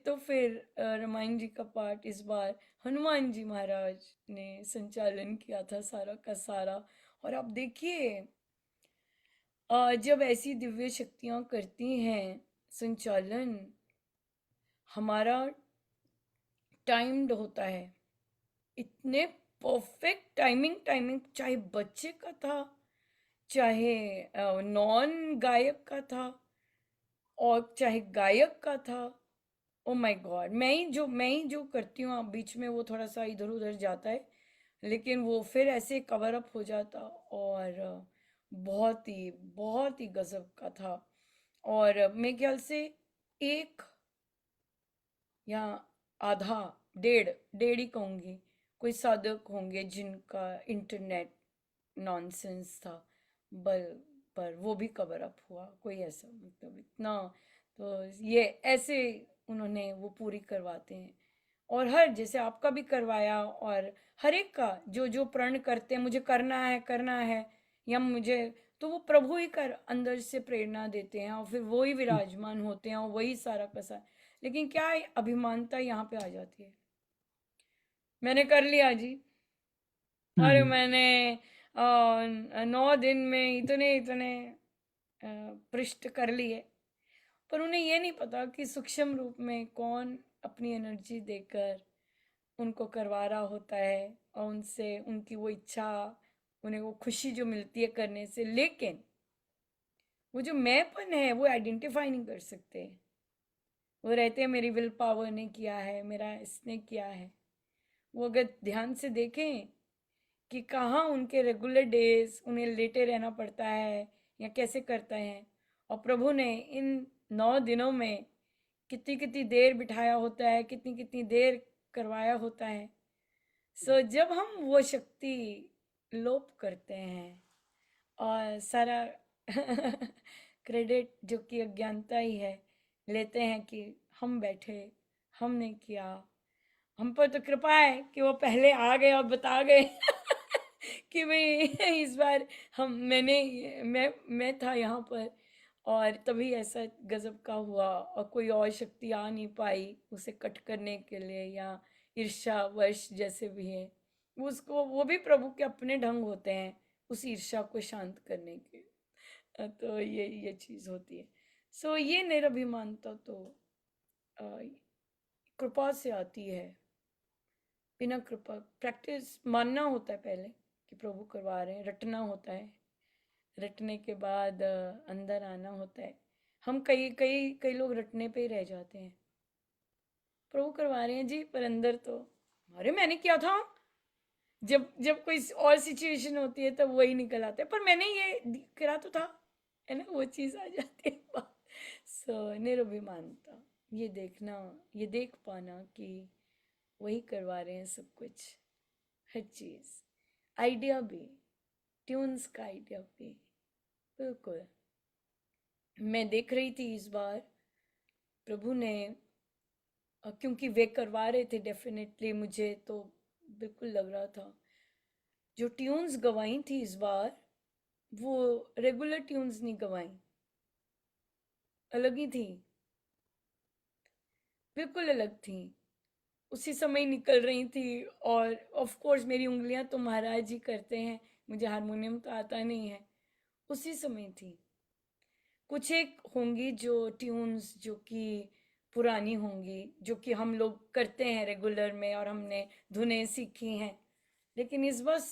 तो फिर रामायण जी का पाठ इस बार हनुमान जी महाराज ने संचालन किया था सारा का सारा। और आप देखिए, जब ऐसी दिव्य शक्तियां करती हैं संचालन, हमारा टाइम्ड होता है, इतने परफेक्ट टाइमिंग, चाहे बच्चे का था चाहे नॉन गायक का था और चाहे गायक का था। ओ माय गॉड, मैं ही जो करती हूँ आप बीच में वो थोड़ा सा इधर उधर जाता है, लेकिन वो फिर ऐसे कवर अप हो जाता। और बहुत ही गजब का था। और मेरे ख्याल से एक या आधा, डेढ़ डेढ़ ही कहूँगी, कोई साधक होंगे जिनका इंटरनेट नॉनसेंस था, बल पर वो भी कवर अप हुआ। कोई ऐसा मतलब इतना, तो ये ऐसे उन्होंने वो पूरी करवाते हैं। और हर जैसे आपका भी करवाया, और हर एक का जो जो प्रण करते हैं मुझे करना है, या मुझे, तो वो प्रभु ही कर अंदर से प्रेरणा देते हैं और फिर वो ही विराजमान होते हैं और वही सारा का सारा। लेकिन क्या है, अभिमानता यहाँ पे आ जाती है। मैंने कर लिया जी, अरे हम्म मैंने 9 दिन में इतने इतने पृष्ठ कर लिए, पर उन्हें ये नहीं पता कि सूक्ष्म रूप में कौन अपनी एनर्जी देकर उनको करवा रहा होता है, और उनसे उनकी वो इच्छा, उन्हें वो खुशी जो मिलती है करने से, लेकिन वो जो मैंपन है वो आइडेंटिफाई नहीं कर सकते। वो रहते हैं मेरी विल पावर ने किया है, मेरा इसने किया है। वो अगर ध्यान से देखें कि कहाँ उनके रेगुलर डेज उन्हें लेटे रहना पड़ता है या कैसे करते हैं, और प्रभु ने इन 9 दिनों में कितनी कितनी देर बिठाया होता है, कितनी कितनी देर करवाया होता है। सो जब हम वो शक्ति लोप करते हैं और सारा क्रेडिट जो कि अज्ञानता ही है, लेते हैं कि हम बैठे, हमने किया, हम पर तो कृपा है कि वो पहले आ गए और बता गए कि भाई इस बार हम मैं था यहाँ पर, और तभी ऐसा गजब का हुआ, और कोई और शक्ति आ नहीं पाई उसे कट करने के लिए, या ईर्ष्या वश जैसे भी है, उसको वो भी प्रभु के अपने ढंग होते हैं उस ईर्ष्या को शांत करने के। तो ये चीज़ होती है। सो ये निरभिमानता तो अ, कृपा से आती है। बिना कृपा, प्रैक्टिस मानना होता है पहले कि प्रभु करवा रहे हैं, रटना होता है, रटने के बाद अंदर आना होता है। हम कई कई कई लोग रटने पे ही रह जाते हैं, प्रभु करवा रहे हैं जी, पर अंदर तो अरे मैंने किया था। जब जब कोई और सिचुएशन होती है तब वही निकल आता है, पर मैंने ये करा तो था, है ना, वो चीज़ आ जाती है बात। सो निरभिमानता, ये देखना, ये देख पाना कि वही करवा रहे हैं सब कुछ, हर चीज़, आइडिया भी, ट्यून्स का आइडिया भी, बिल्कुल। मैं देख रही थी इस बार प्रभु ने, क्योंकि वे करवा रहे थे डेफिनेटली, मुझे तो बिल्कुल लग रहा था जो ट्यून्स गवाई थी इस बार, वो रेगुलर ट्यून्स नहीं गवाई, अलग ही थी, बिल्कुल अलग थी, उसी समय निकल रही थी। और ऑफ कोर्स मेरी उंगलियां तो महाराज जी करते हैं, मुझे हारमोनियम तो आता नहीं है, उसी समय थी। कुछ एक होंगी जो ट्यून्स जो कि पुरानी होंगी, जो कि हम लोग करते हैं रेगुलर में और हमने धुनें सीखी हैं, लेकिन इस बस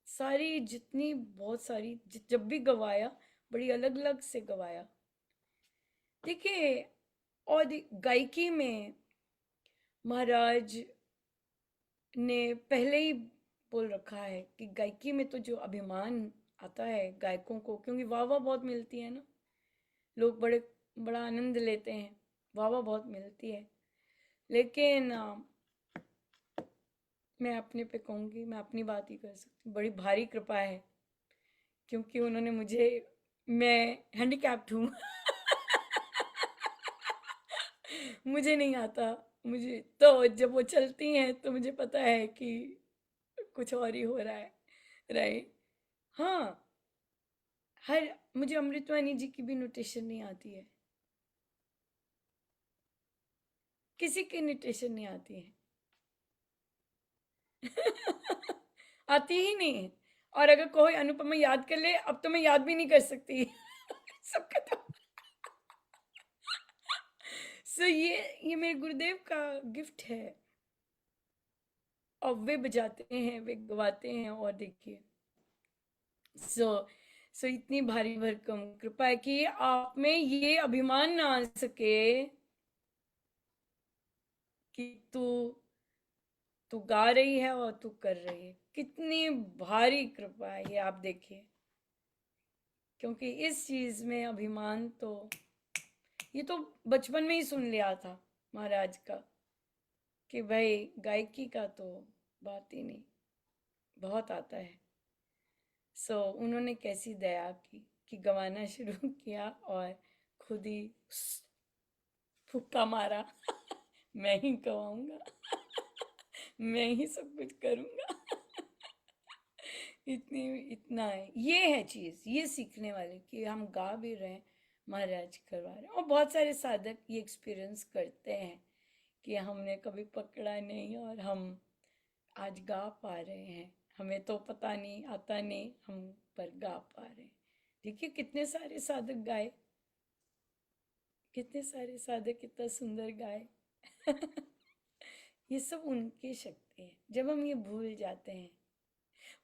सारी जितनी बहुत सारी जब भी गवाया, बड़ी अलग अलग से गवाया। देखिए, और गायकी में महाराज ने पहले ही बोल रखा है कि गायकी में तो जो अभिमान आता है गायकों को, क्योंकि वाह वाह बहुत मिलती है ना, लोग बड़ा आनंद लेते हैं, वाह वाह बहुत मिलती है, लेकिन मैं अपने पे कहूँगी, मैं अपनी बात ही कर सकती हूँ, बड़ी भारी कृपा है, क्योंकि उन्होंने मुझे, मैं हैंडीकैप्ड हूँ मुझे नहीं आता, मुझे तो जब वो चलती हैं तो मुझे पता है कि कुछ और ही हो रहा है, राइट। हाँ, हर मुझे अमृतवाणी जी की भी नोटेशन नहीं आती है, किसी की नोटेशन नहीं आती है आती ही नहीं है। और अगर कोई अनुपमा याद कर ले, अब तो मैं याद भी नहीं कर सकती सब खत्म सो ये मेरे गुरुदेव का गिफ्ट है, और वे बजाते हैं, वे गवाते हैं, और देखिए, सो सो इतनी भारी भरकम कृपा है कि आप में ये अभिमान ना आ सके कि तू तू गा रही है और तू कर रही है। कितनी भारी कृपा है ये, आप देखिए। क्योंकि इस चीज में अभिमान तो, ये तो बचपन में ही सुन लिया था महाराज का कि भाई गायकी का तो बात ही नहीं, बहुत आता है। सो उन्होंने कैसी दया की कि गवाना शुरू किया और खुद ही फुक्का मारा मैं ही गवाऊंगा मैं ही सब कुछ करूंगा इतना है, ये है चीज, ये सीखने वाले कि हम गा भी रहे हैं, महाराज करवा रहे हैं। और बहुत सारे साधक ये एक्सपीरियंस करते हैं कि हमने कभी पकड़ा नहीं और हम आज गा पा रहे हैं। हमें तो पता नहीं, आता नहीं, हम पर गा पा रहे हैं। देखिए कितने सारे साधक गाए, कितने सारे साधक कितना सुंदर गाए ये सब उनकी शक्ति है। जब हम ये भूल जाते हैं,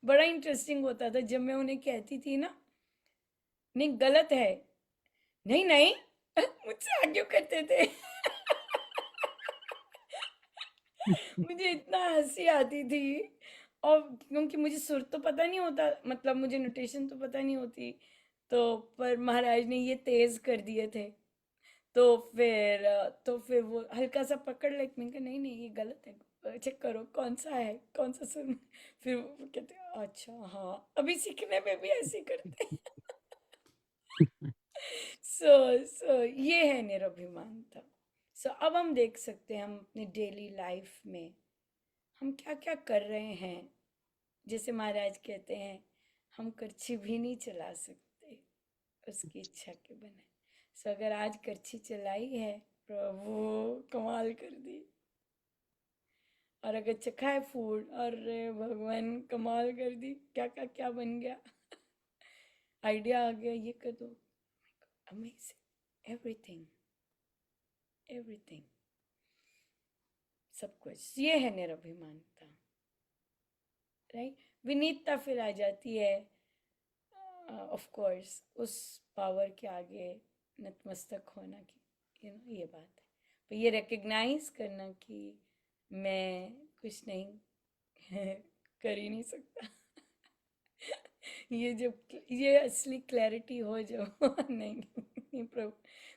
बड़ा इंटरेस्टिंग होता था जब मैं उन्हें कहती थी ना, नहीं गलत है, नहीं नहीं मुझसे आर्ग्यू करते थे मुझे इतना हंसी आती थी। और क्योंकि मुझे सुर तो पता नहीं होता, मतलब मुझे नोटेशन तो पता नहीं होती, तो पर महाराज ने ये तेज कर दिए थे। तो फिर वो हल्का सा पकड़ ले, मैंने कहा नहीं नहीं ये गलत है, चेक करो कौन सा है, कौन सा सुर। फिर वो कहते अच्छा हाँ, अभी सीखने में भी ऐसे ही करते हैं सो ये है निरभिमानता। सो अब हम देख सकते हैं हम अपने डेली लाइफ में हम क्या क्या कर रहे हैं। जैसे महाराज कहते हैं हम करछी भी नहीं चला सकते उसकी इच्छा के बिना। सो अगर आज करछी चलाई है, प्रभु कमाल कर दी। और अगर चखा है फूड, अरे भगवान कमाल कर दी, क्या क्या क्या बन गया आइडिया आ गया, ये कर दो, अमेजिंग, एवरीथिंग एवरीथिंग, सब कुछ। ये है निरभिमानता, राइट। विनीतता फिर आ जाती है ऑफ कोर्स उस पावर के आगे नतमस्तक होना की, ये बात है। पर ये रिकग्नाइज करना कि मैं कुछ नहीं कर ही नहीं सकता ये जब ये असली क्लैरिटी हो जब नहीं नहीं प्रभु,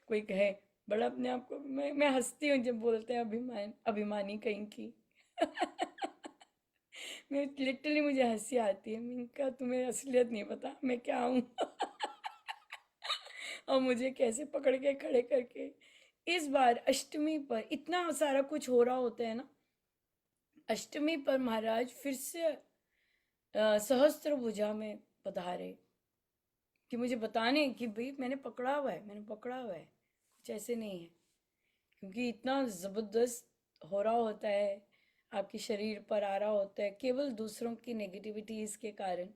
कोई कहे बड़ा अपने आप को, मैं हंसती हूँ जब बोलते हैं अभिमानी कहीं की मैं लिटरली मुझे हंसी आती है। मैंने कहा तुम्हें असलियत नहीं पता मैं क्या हूँ और मुझे कैसे पकड़ के खड़े करके। इस बार अष्टमी पर इतना सारा कुछ हो रहा होता है ना, अष्टमी पर महाराज फिर से सहस्त्र भुजा में पधारे कि मुझे बताने कि भाई मैंने पकड़ा हुआ है, मैंने पकड़ा हुआ है, कुछ ऐसे नहीं है। क्योंकि इतना ज़बरदस्त हो रहा होता है, आपके शरीर पर आ रहा होता है केवल दूसरों की नेगेटिविटीज़ के कारण।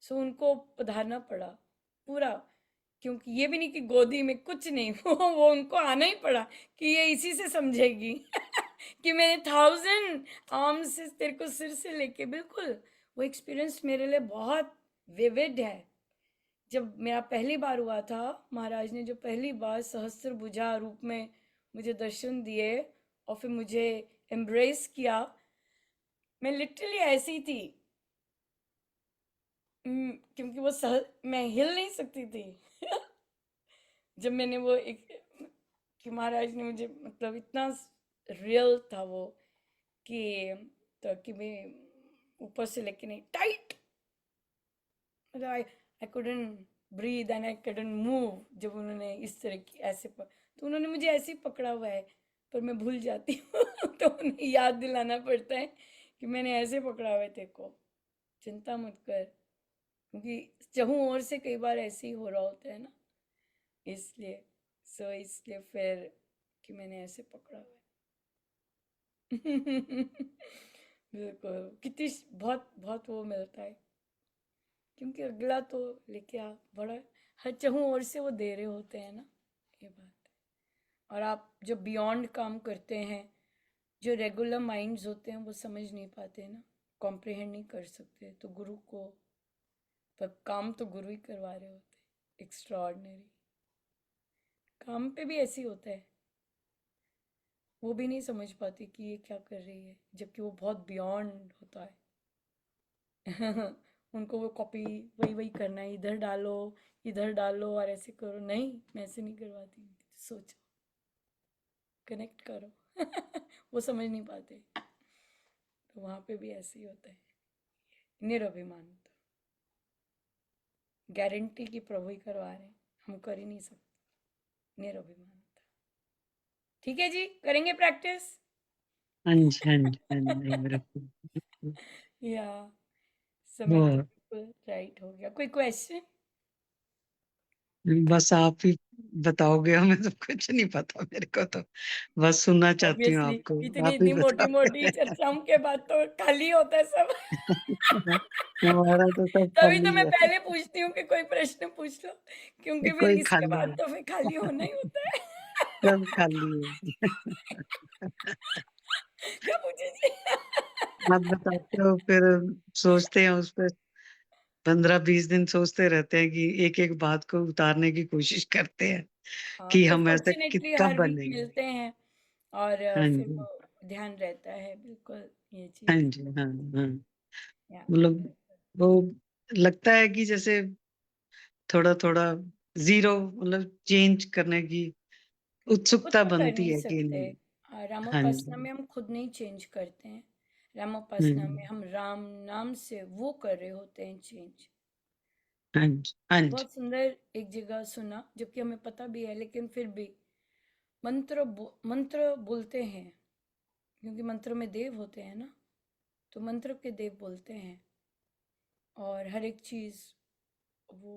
सो उनको पधारना पड़ा पूरा, क्योंकि ये भी नहीं कि गोदी में कुछ नहीं वो उनको आना ही पड़ा कि ये इसी से समझेगी कि मैंने 1000 आर्म्स से तेरे को सिर से लेके, बिल्कुल वो एक्सपीरियंस मेरे लिए बहुत विविड है। जब मेरा पहली बार हुआ था, महाराज ने जो पहली बार सहस्त्र भुजा रूप में मुझे दर्शन दिए और फिर मुझे एम्ब्रेस किया, मैं लिटरली ऐसी थी क्योंकि मैं हिल नहीं सकती थी जब मैंने वो एक कि महाराज ने मुझे, मतलब इतना रियल था वो कि, तो कि मैं ऊपर से लेके नहीं टाइट, मतलब I couldn't breathe and I couldn't move. जब उन्होंने इस तरह की ऐसे तो उन्होंने मुझे ऐसे ही पकड़ा हुआ है, पर मैं भूल जाती हूँ तो उन्हें याद दिलाना पड़ता है कि मैंने ऐसे पकड़ा हुआ है तेरे को, चिंता मत कर। क्योंकि चहूँ ओर से कई बार ऐसे ही हो रहा होता है ना, इसलिए इसलिए फिर कि मैंने ऐसे पकड़ा हुआ है बिल्कुल, कितनी बहुत बहुत वो मिलता है, क्योंकि अगला तो लेके आ बड़ा हर चहूँ ओर से वो दे रहे होते हैं ना, ये बात है। और आप जब बियॉन्ड काम करते हैं, जो रेगुलर माइंड्स होते हैं वो समझ नहीं पाते ना, कॉम्प्रिहेंड नहीं कर सकते, तो गुरु को पर काम तो गुरु ही करवा रहे होते। एक्स्ट्राऑर्डिनरी काम पे भी ऐसे ही होता है, वो भी नहीं समझ पाती कि ये क्या कर रही है, जबकि वो बहुत बियॉन्ड होता है। उनको वो कॉपी वही वही करना है, इधर डालो और ऐसे करो। नहीं, मैं ऐसे नहीं करवाती, सोचो, कनेक्ट करो। वो समझ नहीं पाते। तो वहाँ पे भी ऐसे ही होता है। निरभिमान गारंटी की प्रभु ही करवा रहे हैं, हम कर ही नहीं सकते। निरभिमान। ठीक है जी, करेंगे प्रैक्टिस। हाँ जी, हाँ जी, हाँ जी, बिल्कुल। या वो समय तो बिल्कुल राइट हो गया। कोई क्वेश्चन? बस आप ही बताओगे, हमें तो कुछ नहीं पता, मेरे को तो बस सुनना चाहती हूँ ऑब्वियसली आपको, इतनी आप ही इतनी मोटी मोटी बताओ। चर्चाओं के बाद तो खाली होता है सब। हमारा तो सब तभी तो खाली मैं है, पहले पूछती हूँ कि कोई प्रश्न पूछ लो, क्योंकि फिर कोई इसके खाली बाद है, तो फिर खाली होना ही होता है। सब खाली है। क्या पूछे जी? आप बताते हो, फिर सोचते हैं उस पर, 15-20 दिन सोचते रहते हैं कि एक एक बात को उतारने की कोशिश करते हैं हाँ, कि पर हम ऐसे फॉर्चुनेटली कब हर वीक बनेंगे। मिलते हैं और हाँ फिर जी, वो ध्यान रहता है बिल्कुल ये हाँ चीज। जी, हाँ हाँ। या मतलब वो लगता है कि जैसे थोड़ा थोड़ा जीरो, मतलब चेंज करने की खुद उत्सुकता तो कर बनती नहीं है कि सकते। नहीं। हाँ रामोपासना जी, में हम खुद नहीं चेंज करते हैं। हाँ रामोपासना जी, में हम राम नाम से वो कर रहे होते हैं चेंज। हाँ जी, हाँ जी, बहुत सुंदर एक जगह सुना, जबकि हमें पता भी है, लेकिन फिर भी मंत्र बोलते हैं, क्योंकि मंत्र में देव होते हैं ना, तो मंत्र के देव बोलते हैं। और हर एक चीज वो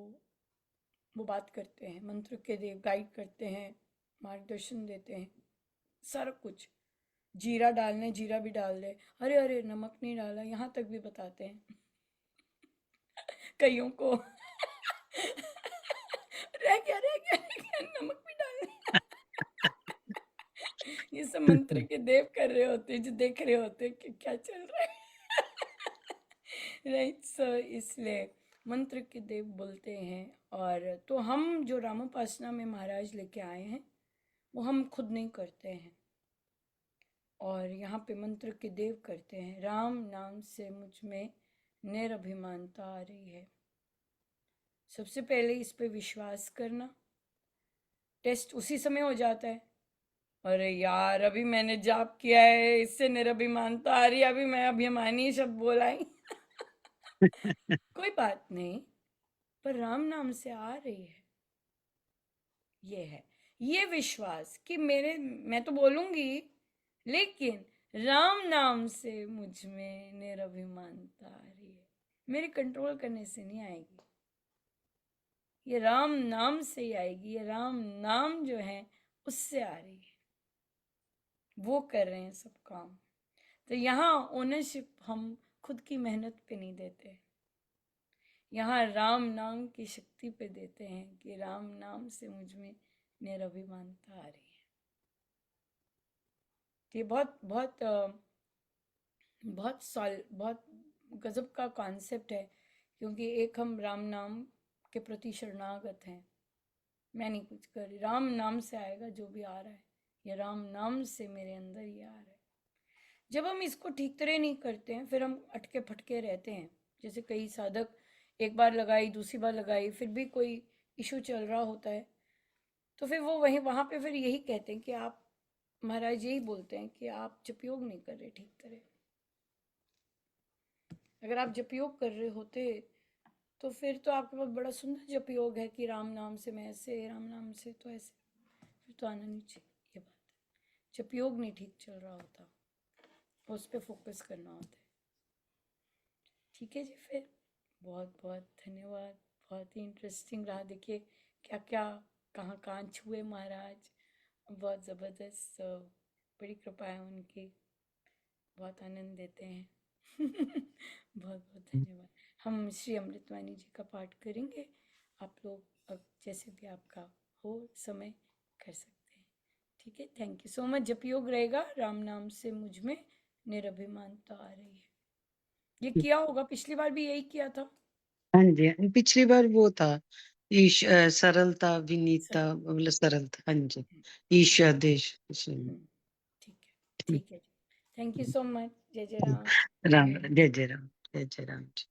वो बात करते हैं, मंत्र के देव गाइड करते हैं, मार्गदर्शन देते हैं, सारा कुछ। जीरा डालना है, जीरा भी डाल दे, अरे अरे नमक नहीं डाला, यहाँ तक भी बताते हैं। कईयों को रह गया, नमक भी डालना। ये सब मंत्र के देव कर रहे होते हैं, जो देख रहे होते हैं कि क्या चल रहा है। राइट, सो इसलिए मंत्र के देव बोलते हैं। और तो हम जो रामोपासना में महाराज लेके आए हैं, वो हम खुद नहीं करते हैं, और यहाँ पे मंत्र के देव करते हैं। राम नाम से मुझ में निरभिमानता आ रही है। सबसे पहले इस पे विश्वास करना, टेस्ट उसी समय हो जाता है। अरे यार, अभी मैंने जाप किया है, इससे निरभिमानता आ रही है, अभी मैं अभिमानी शब्द बोला ही। कोई बात नहीं, पर राम नाम से आ रही है। ये है, ये विश्वास कि मैं तो बोलूंगी, लेकिन राम नाम से मुझ में निरभिमानता आ रही है। मेरे कंट्रोल करने से नहीं आएगी, ये राम नाम से ही आएगी। ये राम नाम जो है उससे आ रही है, वो कर रहे हैं सब काम। तो यहाँ ओनरशिप हम खुद की मेहनत पे नहीं देते, यहाँ राम नाम की शक्ति पे देते हैं कि राम नाम से मुझ में निरभिमानता आ रही है। ये बहुत बहुत बहुत गजब का कॉन्सेप्ट है, क्योंकि एक हम राम नाम के प्रति शरणागत हैं। मैं नहीं कुछ कर रही, राम नाम से आएगा जो भी आ रहा है, ये राम नाम से मेरे अंदर ही आ रहा है। जब हम इसको ठीक तरह नहीं करते हैं, फिर हम अटके फटके रहते हैं। जैसे कई साधक एक बार लगाई, दूसरी बार लगाई, फिर भी कोई इशू चल रहा होता है, तो फिर वो वहीं वहाँ पे फिर यही कहते हैं कि आप, महाराज यही बोलते हैं कि आप जपयोग नहीं कर रहे ठीक तरह। अगर आप जपयोग कर रहे होते, तो फिर तो आपके पास बड़ा सुंदर जपयोग है कि राम नाम से मैं ऐसे, राम नाम से तो ऐसे, फिर तो आना नहीं चाहिए। ये बात है, जपयोग नहीं ठीक चल रहा होता, उस पर फोकस करना होता है। ठीक है जी, फिर बहुत बहुत धन्यवाद। बहुत ही इंटरेस्टिंग रहा। देखिए क्या क्या, कहाँ कहाँ छुए महाराज, बहुत ज़बरदस्त। बड़ी कृपा है उनकी, बहुत आनंद देते हैं। बहुत बहुत धन्यवाद। हम श्री अमृतवाणी जी का पाठ करेंगे। आप लोग अब जैसे भी आपका हो समय कर सकते हैं। ठीक है, थैंक यू सो मच। जपयोग रहेगा, राम नाम से मुझ में निरभिमानता आ रही है। ये किया होगा, पिछली बार भी यही किया था। हाँ जी, पिछली बार वो था सरलता, विनीता सरल। मतलब सरलता, हाँ जी, हम्म, ईशादेश। हम्म, ठीक है। ठीक है जी। Thank you so much. जय जय राम। राम, जय जय राम, जय जय राम जी।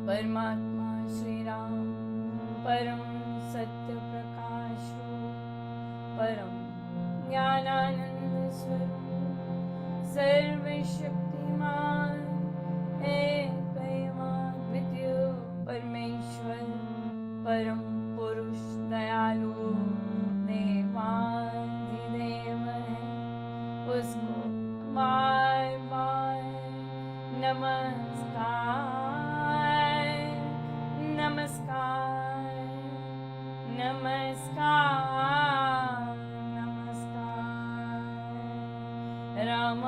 परमात्मा श्री राम परम सत्य प्रकाश रूप परम ज्ञानानंद स्वरूप सर्वशक्तिमान एकैवान द्वितीय परमेश्वर परम पुरुष दयालु देवाधिदेव है, उसको बार बार नमस्कार नमस्कार नमस्कार नमस्कार। राम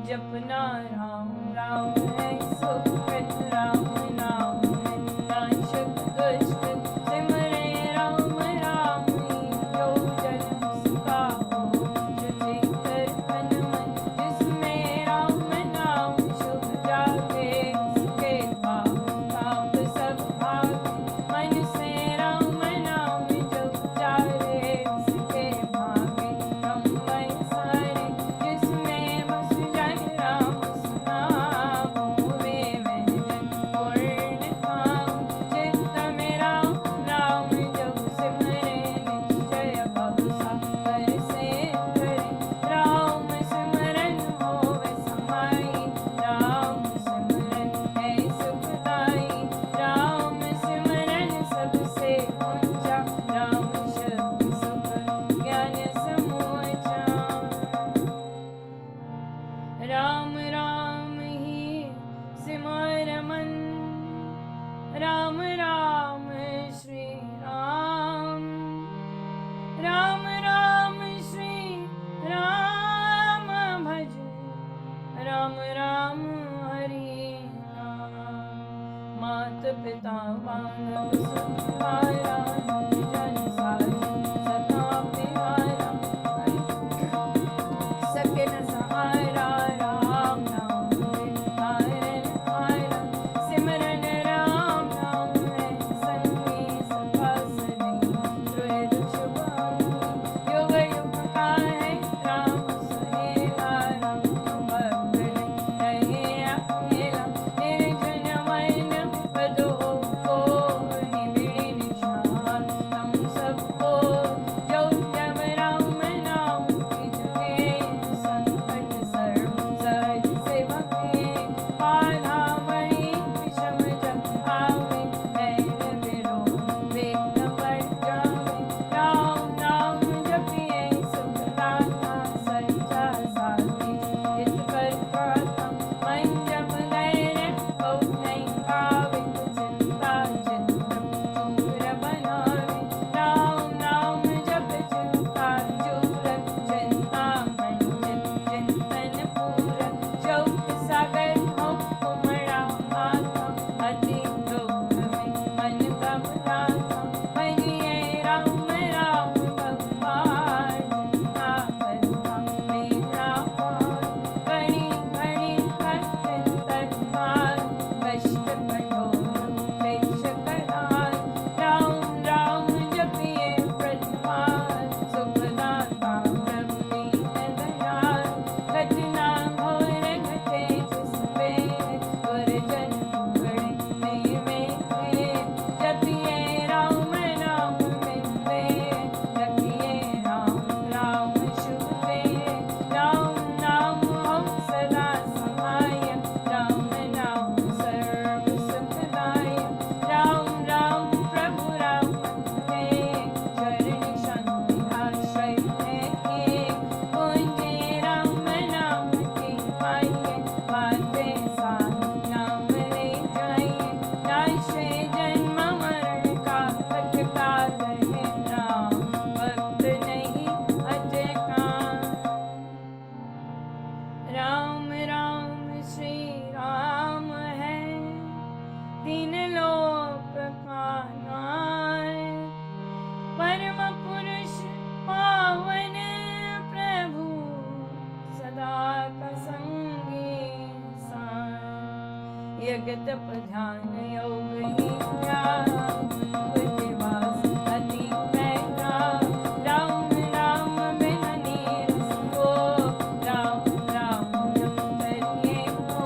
जपना राम राम है सुकृत राम नाम है नाशक दुष्ट सिमरे राम राम ही जो जन्म सुखा हो जुझे कर तन मन जिसमें राम नाम शुभ जागे उसके पाप ताप सब भागे मन से राम नाम जप जाए उसके भागे ब्रह्म सारे जिसमें बस जाए राम सुना वे में यज्ञ तप ध्यान योग नीतिया बुद्धि वास अति पैरा राम राम बिन नीरस को राम राम जप करिए को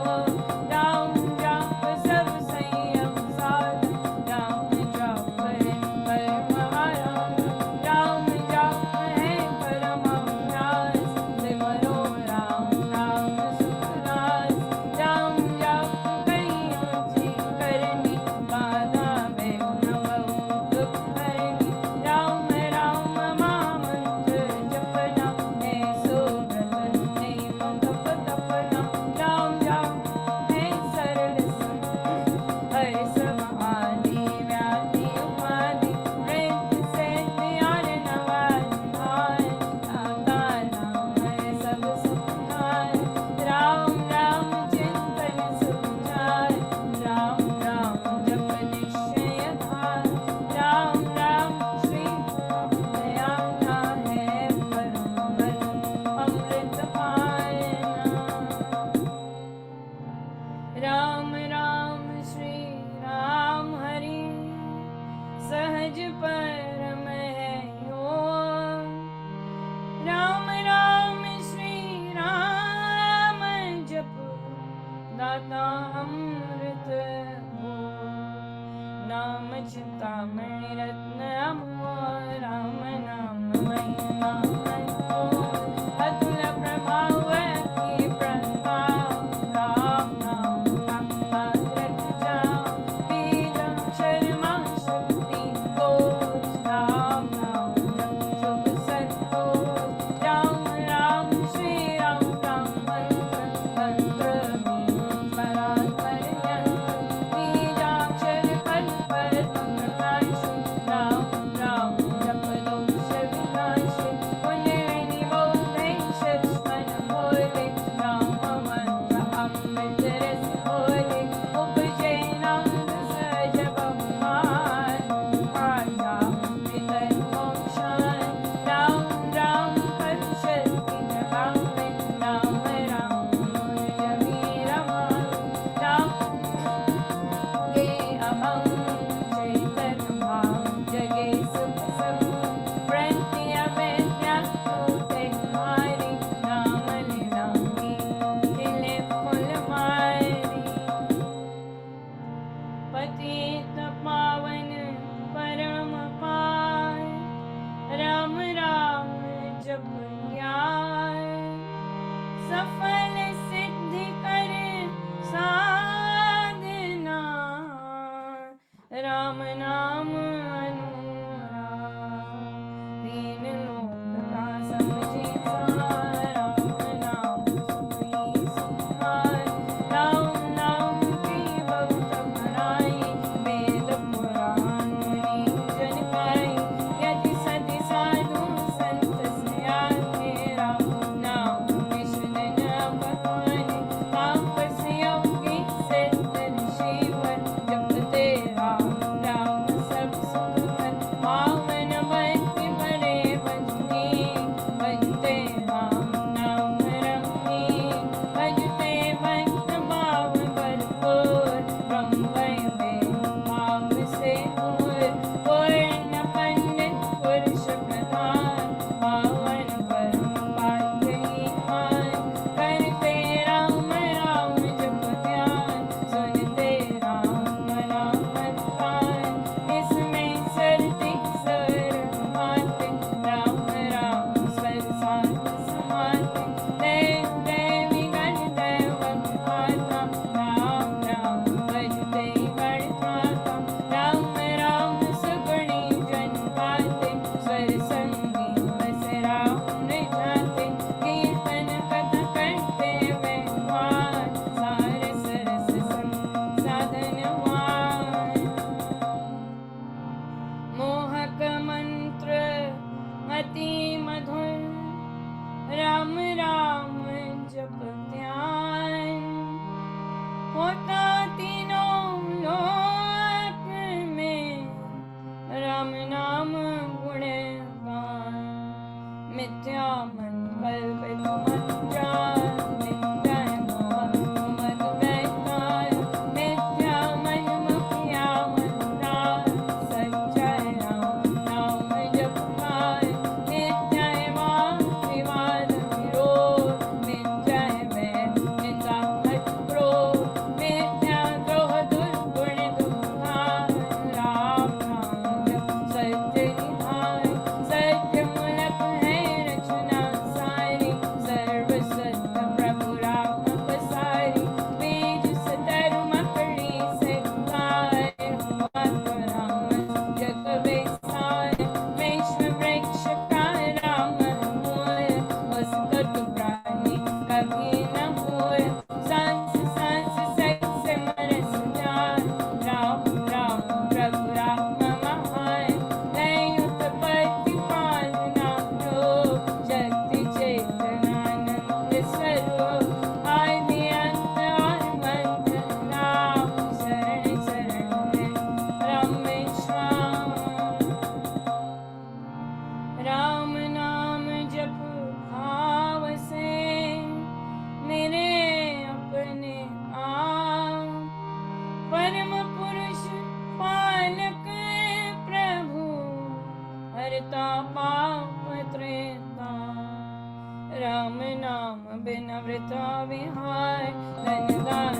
राम जाप सब संयम साध राम जाप है परम आराम राम जाप है परम अभ्यास सिमरो राम नाम सुखदास राम जाप कहीं ऊंची करनी बाधा में न बहु दुख हरनी राम राम महामंत्र जपना है सो व्रत नेम तप तपना राम जाप है सरल हर सब आदि व्याधि उपाधि मृत्यु से त्यार नवाधार दाता राम है सब सुखार राम राम चिंतन सुचार राम राम जप निश्चय धार राम राम श्री दयाना है परम बल अमृत पायना राम राम श्री राम हरि सहज परम है योग राम राम श्री राम जप दाता अमृत हो नाम चिंतामणि रत्न अमोल राम नाम महिमा अनमोल अतुल प्रभाव की प्रताप राम नाम का रट जाओ बीजम शर्मा शक्ति कोश राम नाम शुभ सत्कोश राम राम श्री राम मंत्र तंत्र में परात्पर यंत्र बीजाक्षर फल पर तंत्र नवृता विहार धन दान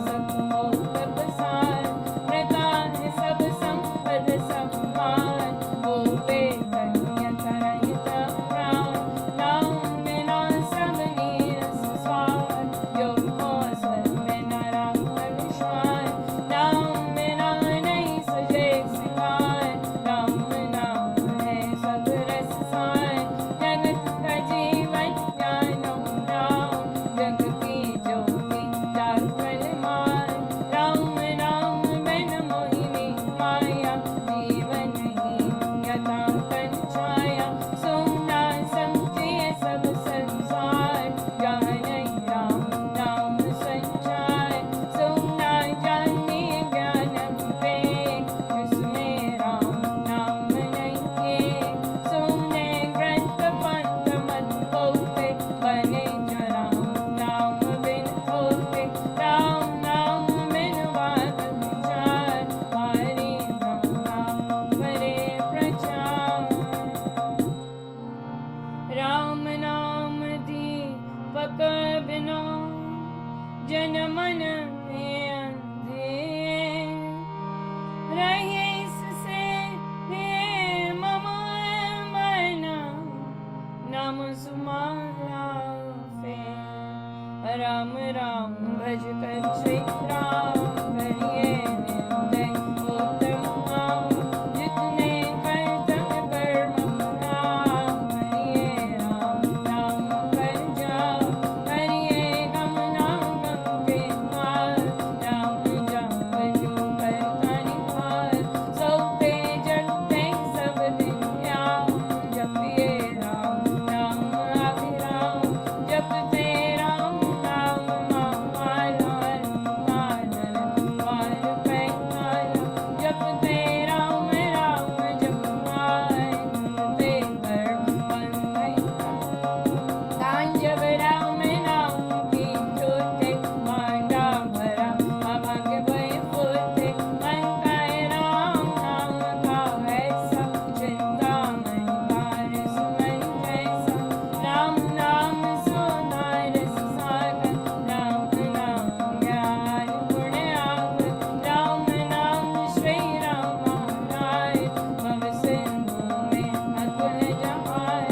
सब भोग बसार प्रदान सब संपद सब मान होवे कन्या तरहित प्राण नाम बिना सब नीरस स्वार जो हो स्वर बिना राम विश्वास नाम बिना नहीं सजे सिंगार राम नाम है सब रस सार जगत का जीवन ज्ञानो राम जग की ज्योति जागल मान राम नाम बिन मोहिनी माया जीवन ही यथा तन छाया सोना समझिए सब संसार जहाँ नहीं राम नाम संचार सोना जानिए ज्ञान विवेक जिसमें राम नाम नहीं है सोने ग्रंथ पंथ मत होते बने जो राम नाम बिन होते राम नाम बिन वाद विचार हरि ब्रह्मा परे प्रचार राम नाम दीपक बिना जन मन में अंधेर रहे इससे हे मम मन नाम सुमाला फेर राम राम भज कर श्री राम करिए निर्दय उत्तम नाम जितने कर्तव्य कर्म राम करिए राम नाम कर जाओ करिए गम नाम गम के पार राम जाप जो करता निखार सोते जगते सब दिन याम जपिए राम नाम अभिराम जपते राम नाम माला पार पैखाला जपते राम राम जपमार ते कर्म जब राम नाम की जोते मांगा भरा अभंग भय फूटे मन का राम नाम का ऐसा चिंता मन पार सुमन कैसा राम नाम सोना रस सागर राम नाम ज्ञान गुण आगर राम नाम श्री राम महाराज भव सिंधु में अतुल जहार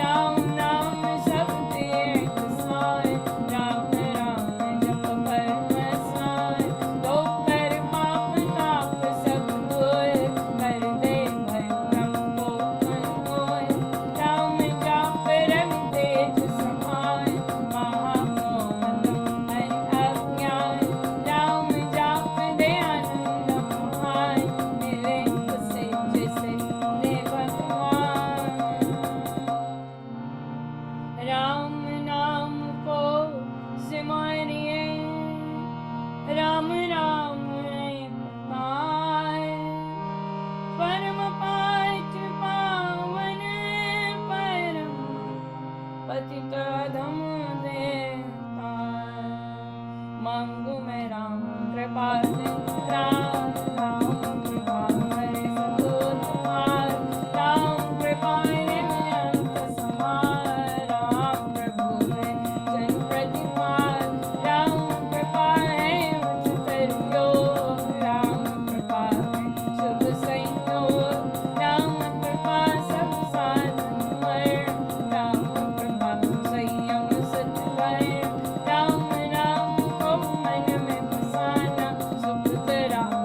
राम नाम सब तीर्थ सार राम राम जप परम सार दो कर पाप ताप सब दूर कर दे भय ब्रह्म मनोर राम जाप रवि तेज समान महामोह हरि अज्ञान राम जाप दे आनंद महान मिले उसे जैसे दे भगवान राम नाम को सिमरिए राम राम एक पार परम पाच पावन परम पतित अधम देता मांगू मैं राम कृपा राम राम कृपा करे सतो तुम्हार राम कृपा अंत समार राम प्रभु है जन प्रतिपाल राम कृपा है उच्चतर योग राम कृपा है शुभ संयोग राम कृपा सब साधन मर राम कृपा संयम सत्वर राम नाम को मन में बसाना सुपुत्र राम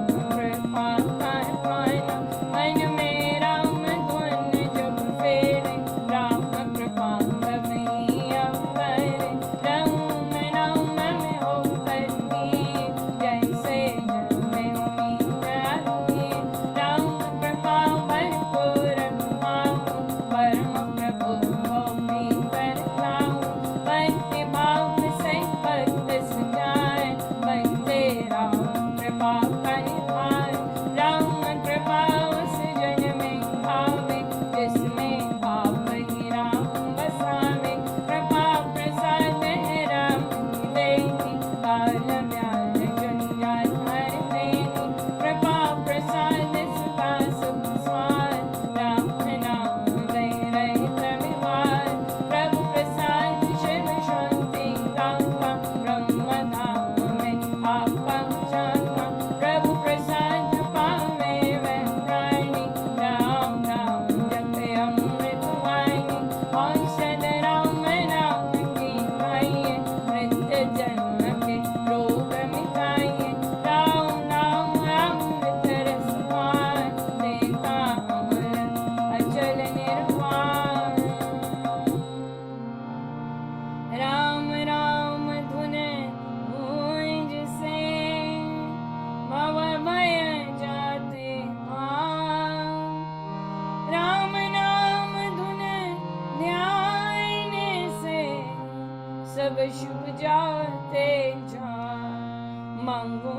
सब शुभ जाते जहाँ मांगो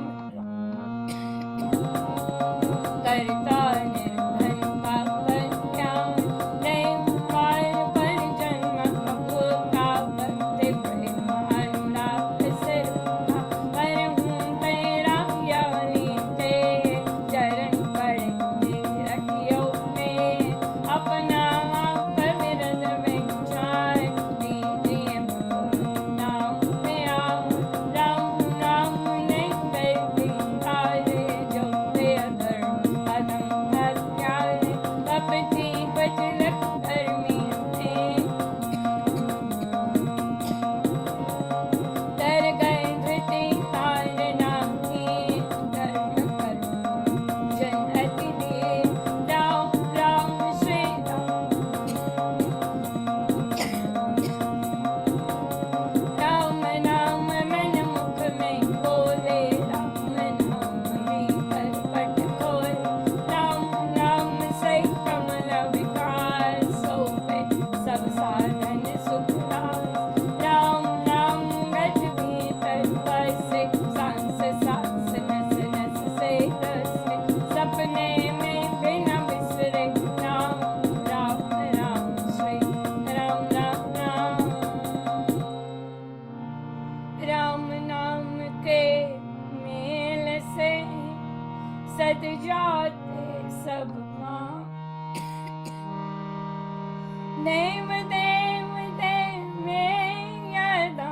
करता निर्धन का कल्याण नहीं पार पर जन्म भोगा करते प्रेम अनुराग सिर पर हूँ तेरा यानी ते चरण पड़े रखियो में अपना आप विरद में जाए दीजिए नाम में आओ राम राम नहीं करती तारे जो ते अधर्म अधम हत्यारे कपटी बचलक धर्मी थे तर गए धृति तारना की धर्म कर्म जन अति देव राम राम श्री राम नाम मन मुख में बोले राम नाम भीतर पट खोले राम नाम से कमल विकार सोपे सब साधन सुख राम राम रज भीतर बसे सांस सांस नस नस से रसे सपने में बिना बिसरे राम राम राम श्री राम राम राम राम नाम के मेल से सद जाते सब माँ देव देव देव में यदा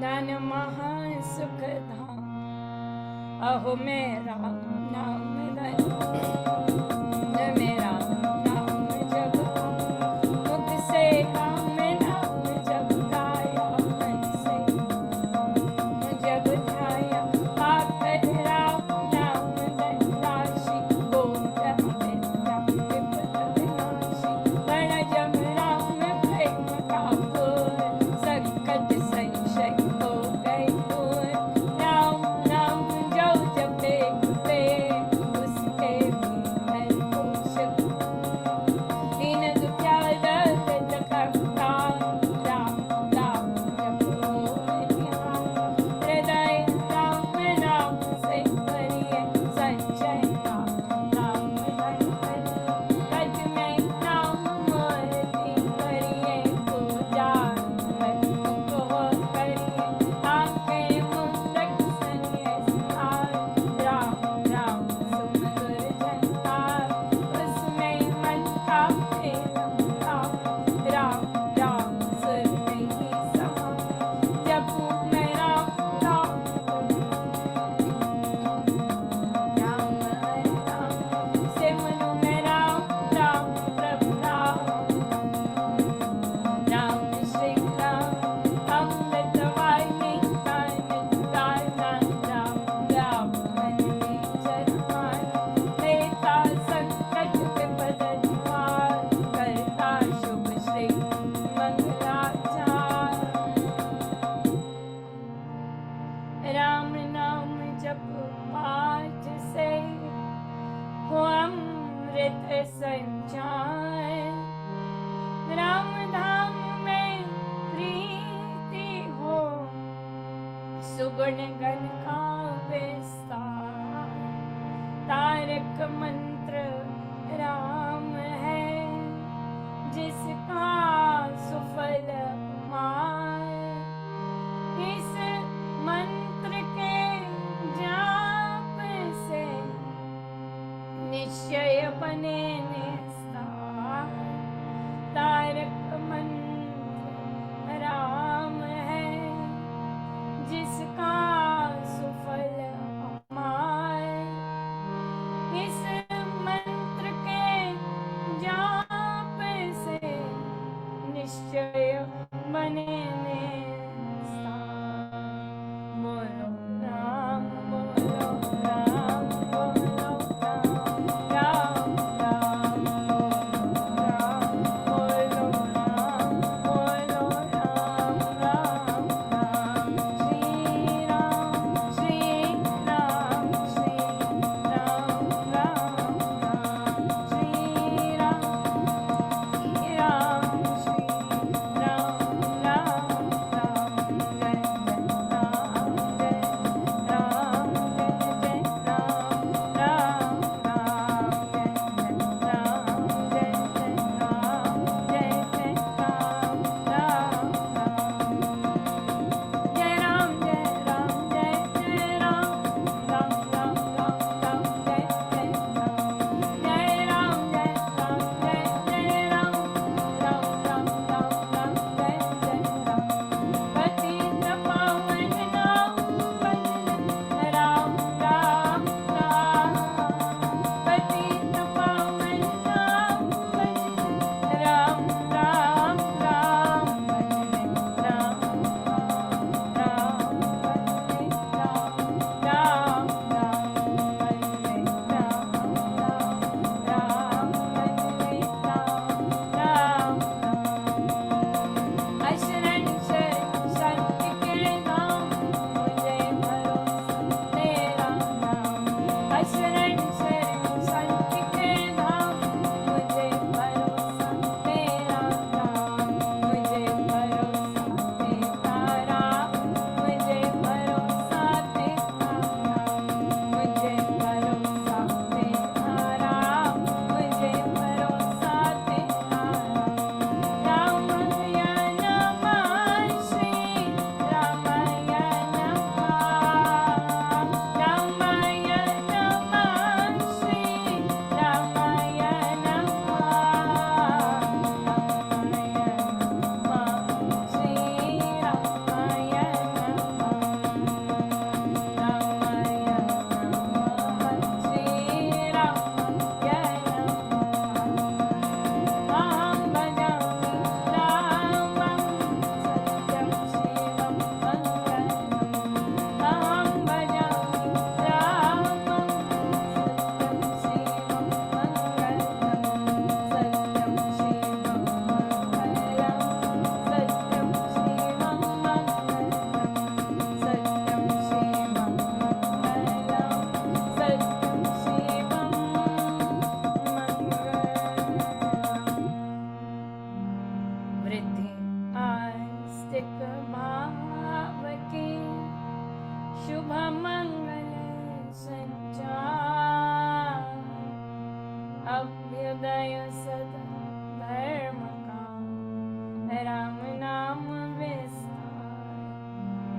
धन महा सुख धाम अहो मेरा नाम धन मेरा नाम जब मुख से काम नाम जब गाया मन से जब ध्याया पाकर राम नाम धन राशि गोत्र अविद्या विपद विनाशी बड़ जब राम प्रेम का फूल संकट संशय हो गए दूर राम राम जो जपे ते उसके भीतर कोश दीन दुखिया दर्द करता राम राम जपो ध्यान हृदय राम नाम से भरिए संचय राम नाम धन भरिए रज में नाम मूर्ति भरिए पूजा को करिए आंखें मुंडक संयस्तार राम राम सुमधुर झंकार उसमें मन का फेरता राम राम सुर में ही समा जपू मैं राम राम राम हरे राम सिमरू मैं राम राम प्रभु राम राम श्री राम अमृत वाणी गायन राम राम मन में चरमान लेता संकट विपद निवार करता शुभ श्री मंगलाचार राम नाम जप पाठ से हो अमृत संचार राम धाम में प्रीति हो सुगुण गण का विस्तार तारक मंत्र राम है जिसका सुफल मार इस मंत्र के जाप से निश्चय बने निस्तार तारक मंत्र राम है जिसका सुफल अमार इस मंत्र के जाप से निश्चय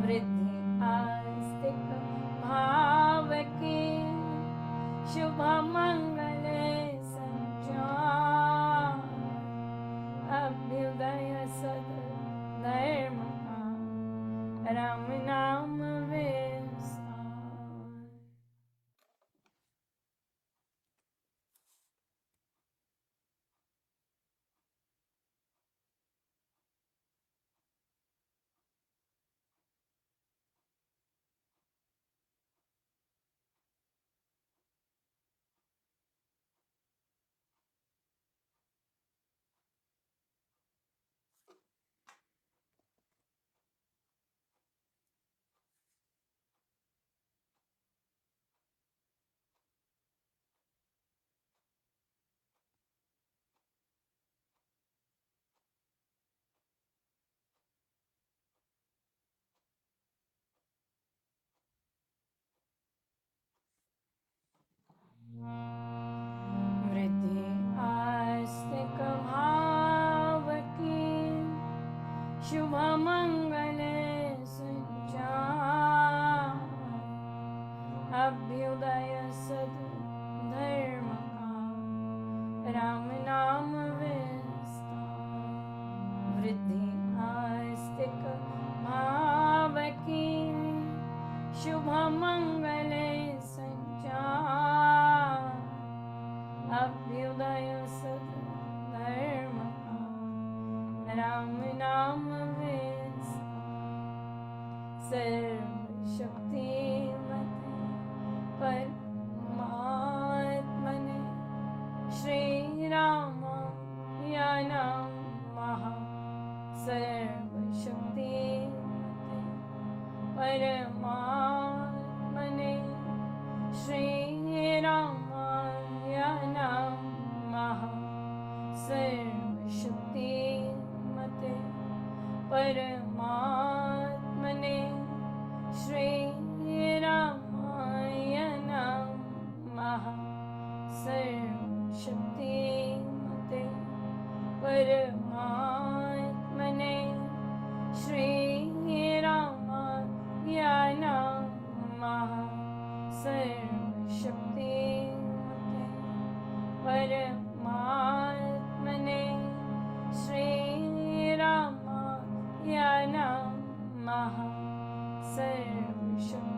वृद्धि आस्तिक भाव की शुभ मंगल संचार अभ्युदय सद धर्म का राम नाम विस्तार। वृद्धि आस्तिक भाव की शुभ मंगल संचार अभ्युदय सद धर्म का राम नाम विस्तार। वृद्धि आस्तिक भाव की शुभ मंगल संचार अभ्युदय सद धर्म का राम नाम विस्तार। सर्वशक्तिमते परमात्मने श्री रामाय नमः। सर्वशक्तिमते परमात्मने श्री रामाय नमः। सर्वशक्तिमते परमात्मने श्री रामाय नमः। सर्वशक्तिमते परमात्मने श्री रामाय नमः। सर्वशक्तिमते परमात्मने श्री रामाय नमः। सर्वशक्तिमते